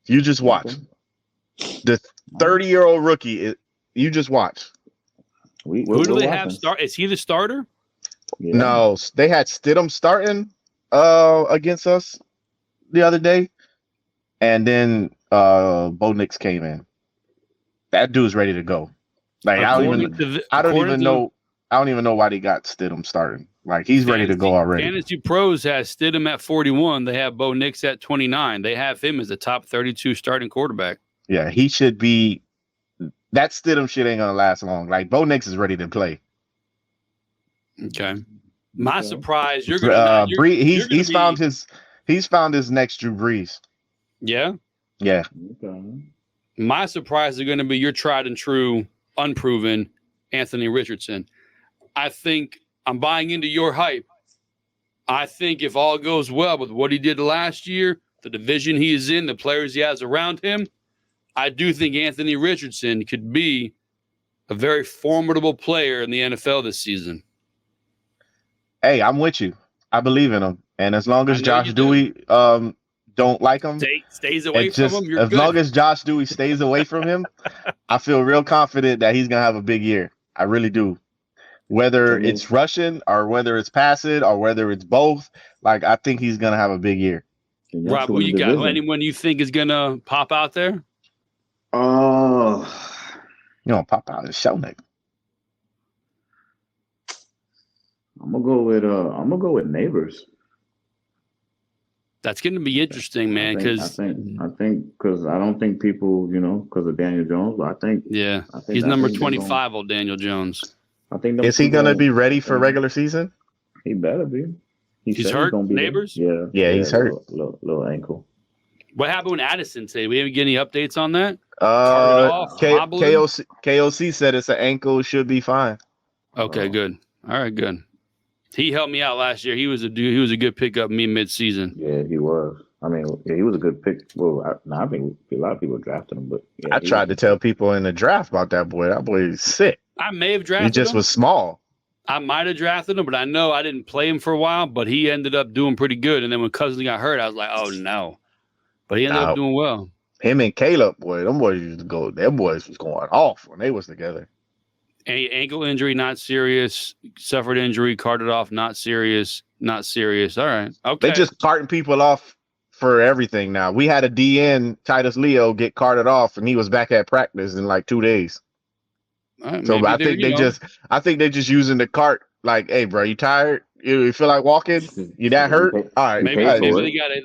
Speaker 1: You just watch. The 30-year-old rookie. You just watch.
Speaker 2: Who
Speaker 3: Who do they have start? Is he the starter?
Speaker 2: Yeah.
Speaker 1: No, they had Stidham starting against us the other day, and then Bo Nix came in. That dude's ready to go. Like I don't even know why they got Stidham starting. Like he's ready to go already.
Speaker 3: Fantasy Pros has Stidham at 41. They have Bo Nix at 29. They have him as the top 32 starting quarterback.
Speaker 1: Yeah, he should be. That Stidham shit ain't gonna last long. Like Bo Nix is ready to play.
Speaker 3: Okay. My surprise, you're gonna.
Speaker 1: He's found his next Drew Brees.
Speaker 3: Yeah.
Speaker 1: Yeah.
Speaker 2: Okay.
Speaker 3: My surprise is going to be your tried and true, unproven Anthony Richardson. I think I'm buying into your hype. I think if all goes well with what he did last year, the division he is in, the players he has around him, I do think Anthony Richardson could be a very formidable player in the NFL this season.
Speaker 1: Hey, I'm with you. I believe in him. And as long as Josh Dewey don't like him,
Speaker 3: stays away from him, you're
Speaker 1: as
Speaker 3: good.
Speaker 1: long as Josh Dewey stays away from him, I feel real confident that he's gonna have a big year. I really do. whether it's rushing or whether it's passing or whether it's both. Like, I think he's gonna have a big year.
Speaker 3: Rob, who you got? Anyone you think is gonna pop out there?
Speaker 1: You don't pop out his show, nigga.
Speaker 2: I'm gonna go with Neighbors.
Speaker 3: That's going to be interesting, man. Because
Speaker 2: I think because I don't think people, because of Daniel Jones, but I think
Speaker 3: he's number 25 on Daniel Jones.
Speaker 2: I think
Speaker 1: is he gonna be ready for regular season?
Speaker 2: He better be.
Speaker 3: He's hurt. Neighbors.
Speaker 2: Yeah,
Speaker 1: he's hurt.
Speaker 2: Little ankle.
Speaker 3: What happened with Addison today? We haven't get any updates on that.
Speaker 1: KOC said it's an ankle, should be fine.
Speaker 3: Okay, good. All right, good. He helped me out last year. He was a good pickup me mid-season.
Speaker 2: Yeah, he was. I mean, he was a good pick. Well, I think a lot of people drafted him, but
Speaker 1: I tried to tell people in the draft about that boy. That boy is sick.
Speaker 3: I may have drafted him.
Speaker 1: He just was small.
Speaker 3: I might have drafted him, but I know I didn't play him for a while. But he ended up doing pretty good. And then when Cousins got hurt, I was like, oh no. But he ended up doing well.
Speaker 1: Him and Caleb, boy, them boys used to go. Them boys was going off when they was together.
Speaker 3: Ankle injury, not serious. Suffered injury, carted off, not serious. Not serious. All right. Okay.
Speaker 1: They just carting people off for everything now. We had a DN, Titus Leo, get carted off, and he was back at practice in like 2 days.
Speaker 3: Right,
Speaker 1: so I think they just using the cart like, hey, bro, you tired? You feel like walking? You that hurt? All right.
Speaker 3: Maybe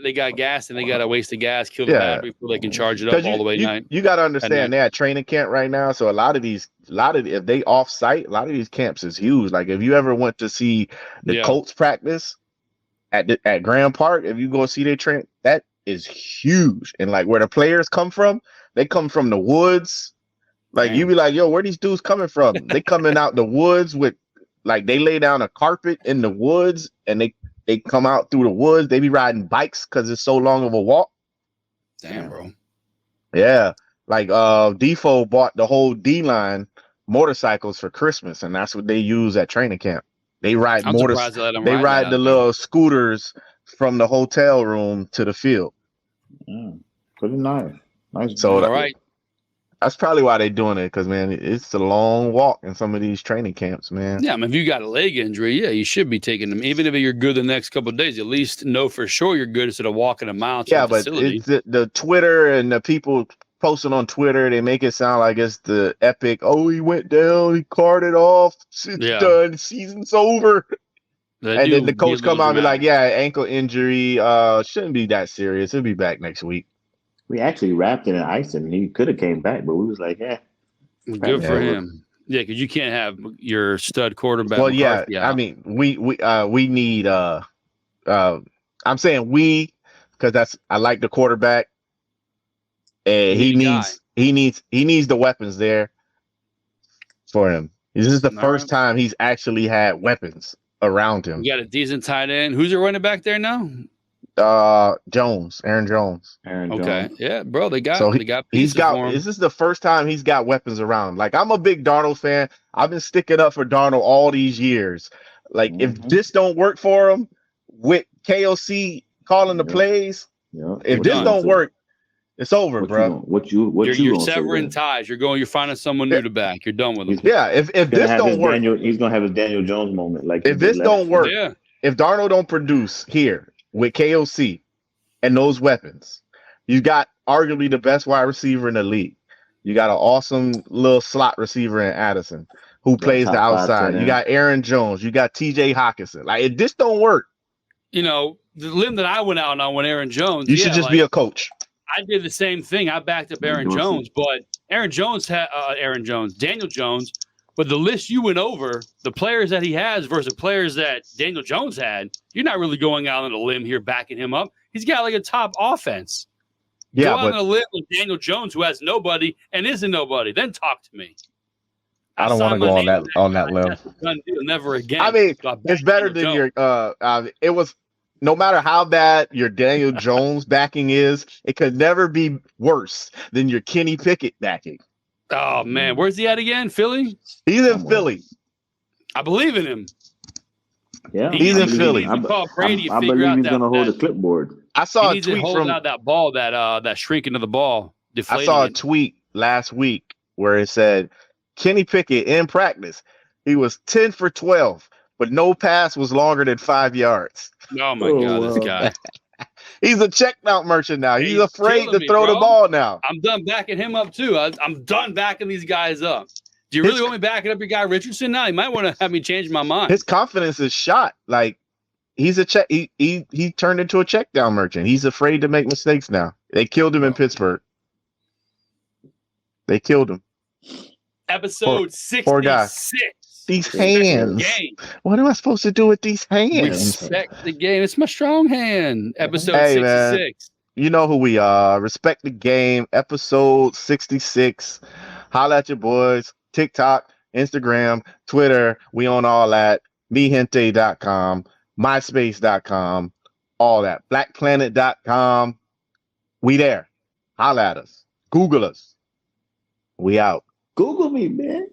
Speaker 3: they got gas and they got to waste the gas, kill the battery before they can charge it up all the way night.
Speaker 1: You got to understand they're at training camp right now. So a lot of if they off site, a lot of these camps is huge. Like if you ever went to see the Colts practice at Grand Park, if you go see their train, that is huge. And like where the players come from, they come from the woods. Like you be like, yo, where these dudes coming from? They coming out the woods with. Like they lay down a carpet in the woods and they come out through the woods. They be riding bikes because it's so long of a walk.
Speaker 3: Damn, bro.
Speaker 1: Yeah. Like Defo bought the whole D-line motorcycles for Christmas, and that's what they use at training camp. They ride They ride the little scooters from the hotel room to the field.
Speaker 2: Pretty nice.
Speaker 1: So
Speaker 3: all right.
Speaker 1: That's probably why they're doing it, because, man, it's a long walk in some of these training camps, man.
Speaker 3: Yeah, I mean, if you got a leg injury, you should be taking them. Even if you're good the next couple of days, at least know for sure you're good instead of walking a mile to the facility.
Speaker 1: But it's the Twitter and the people posting on Twitter, they make it sound like it's the epic, he went down, he carted off, it's done, season's over. And then the coach come out and be like, ankle injury, shouldn't be that serious. He'll be back next week.
Speaker 2: We actually wrapped it in ice, and he could have came back, but we was like,
Speaker 3: good for him. Yeah, because you can't have your stud quarterback.
Speaker 1: Well, I mean, we need. I'm saying we, because I like the quarterback, and he needs the weapons there for him. This is the first time he's actually had weapons around him.
Speaker 3: You got a decent tight end. Who's your running back there now?
Speaker 1: Aaron Jones.
Speaker 3: Okay. Yeah, bro, they got pieces for him.
Speaker 1: This is the first time he's got weapons around. Like, I'm a big Darnold fan. I've been sticking up for Darnold all these years. Like, if this don't work for him with KOC calling the plays, if this don't work, it's over, bro.
Speaker 3: You're severing ties. You're finding someone new to back. You're done with him.
Speaker 1: Yeah, if this don't work,
Speaker 2: he's gonna have his Daniel Jones moment. Like,
Speaker 1: if this don't work, if Darnold don't produce here with KOC and those weapons, you got arguably the best wide receiver in the league. You got an awesome little slot receiver in Addison who plays the outside. You got Aaron Jones. You got TJ Hawkinson. Like, if this don't work,
Speaker 3: the limb that I went out on when Aaron Jones,
Speaker 1: you should just be a coach.
Speaker 3: I did the same thing. I backed up Aaron Jones, but Daniel Jones. But the list you went over, the players that he has versus players that Daniel Jones had, you're not really going out on a limb here backing him up. He's got like a top offense.
Speaker 1: Yeah,
Speaker 3: Go out on a limb with Daniel Jones, who has nobody and isn't nobody. Then talk to me.
Speaker 1: I don't want to go on that limb.
Speaker 3: Done deal, never again.
Speaker 1: I mean, it's better than your. It was no matter how bad your Daniel Jones backing is, it could never be worse than your Kenny Pickett backing.
Speaker 3: Oh, man. Where's he at again? Philly?
Speaker 1: He's in Philly.
Speaker 3: I believe in him.
Speaker 2: Yeah.
Speaker 1: He's in Philly.
Speaker 2: I believe he's going to hold a clipboard.
Speaker 1: I saw a tweet from
Speaker 3: out that ball, that shrinking of the ball.
Speaker 1: I saw a tweet last week where it said, Kenny Pickett in practice He was 10 for 12, but no pass was longer than 5 yards.
Speaker 3: Oh my God, this guy.
Speaker 1: He's a check down merchant now. He's
Speaker 3: He's
Speaker 1: afraid
Speaker 3: killing
Speaker 1: to
Speaker 3: me,
Speaker 1: throw the
Speaker 3: bro.
Speaker 1: ball now.
Speaker 3: I'm done backing him up too. I'm done backing these guys up. Do you really want me backing up your guy Richardson now? You might want to have me change my mind.
Speaker 1: His confidence is shot. Like he's a check. He turned into a check down merchant. He's afraid to make mistakes now. They killed him in Pittsburgh. They killed him.
Speaker 3: Episode 66.
Speaker 1: Poor guy. These hands. What am I supposed to do with these hands?
Speaker 3: Respect the game. It's my strong hand. Episode 66.
Speaker 1: Man, you know who we are. Respect the game. Episode 66. Holla at your boys. TikTok, Instagram, Twitter. We on all that. Mehente.com, MySpace.com, all that. BlackPlanet.com. We there. Holla at us. Google us. We out.
Speaker 2: Google me, man.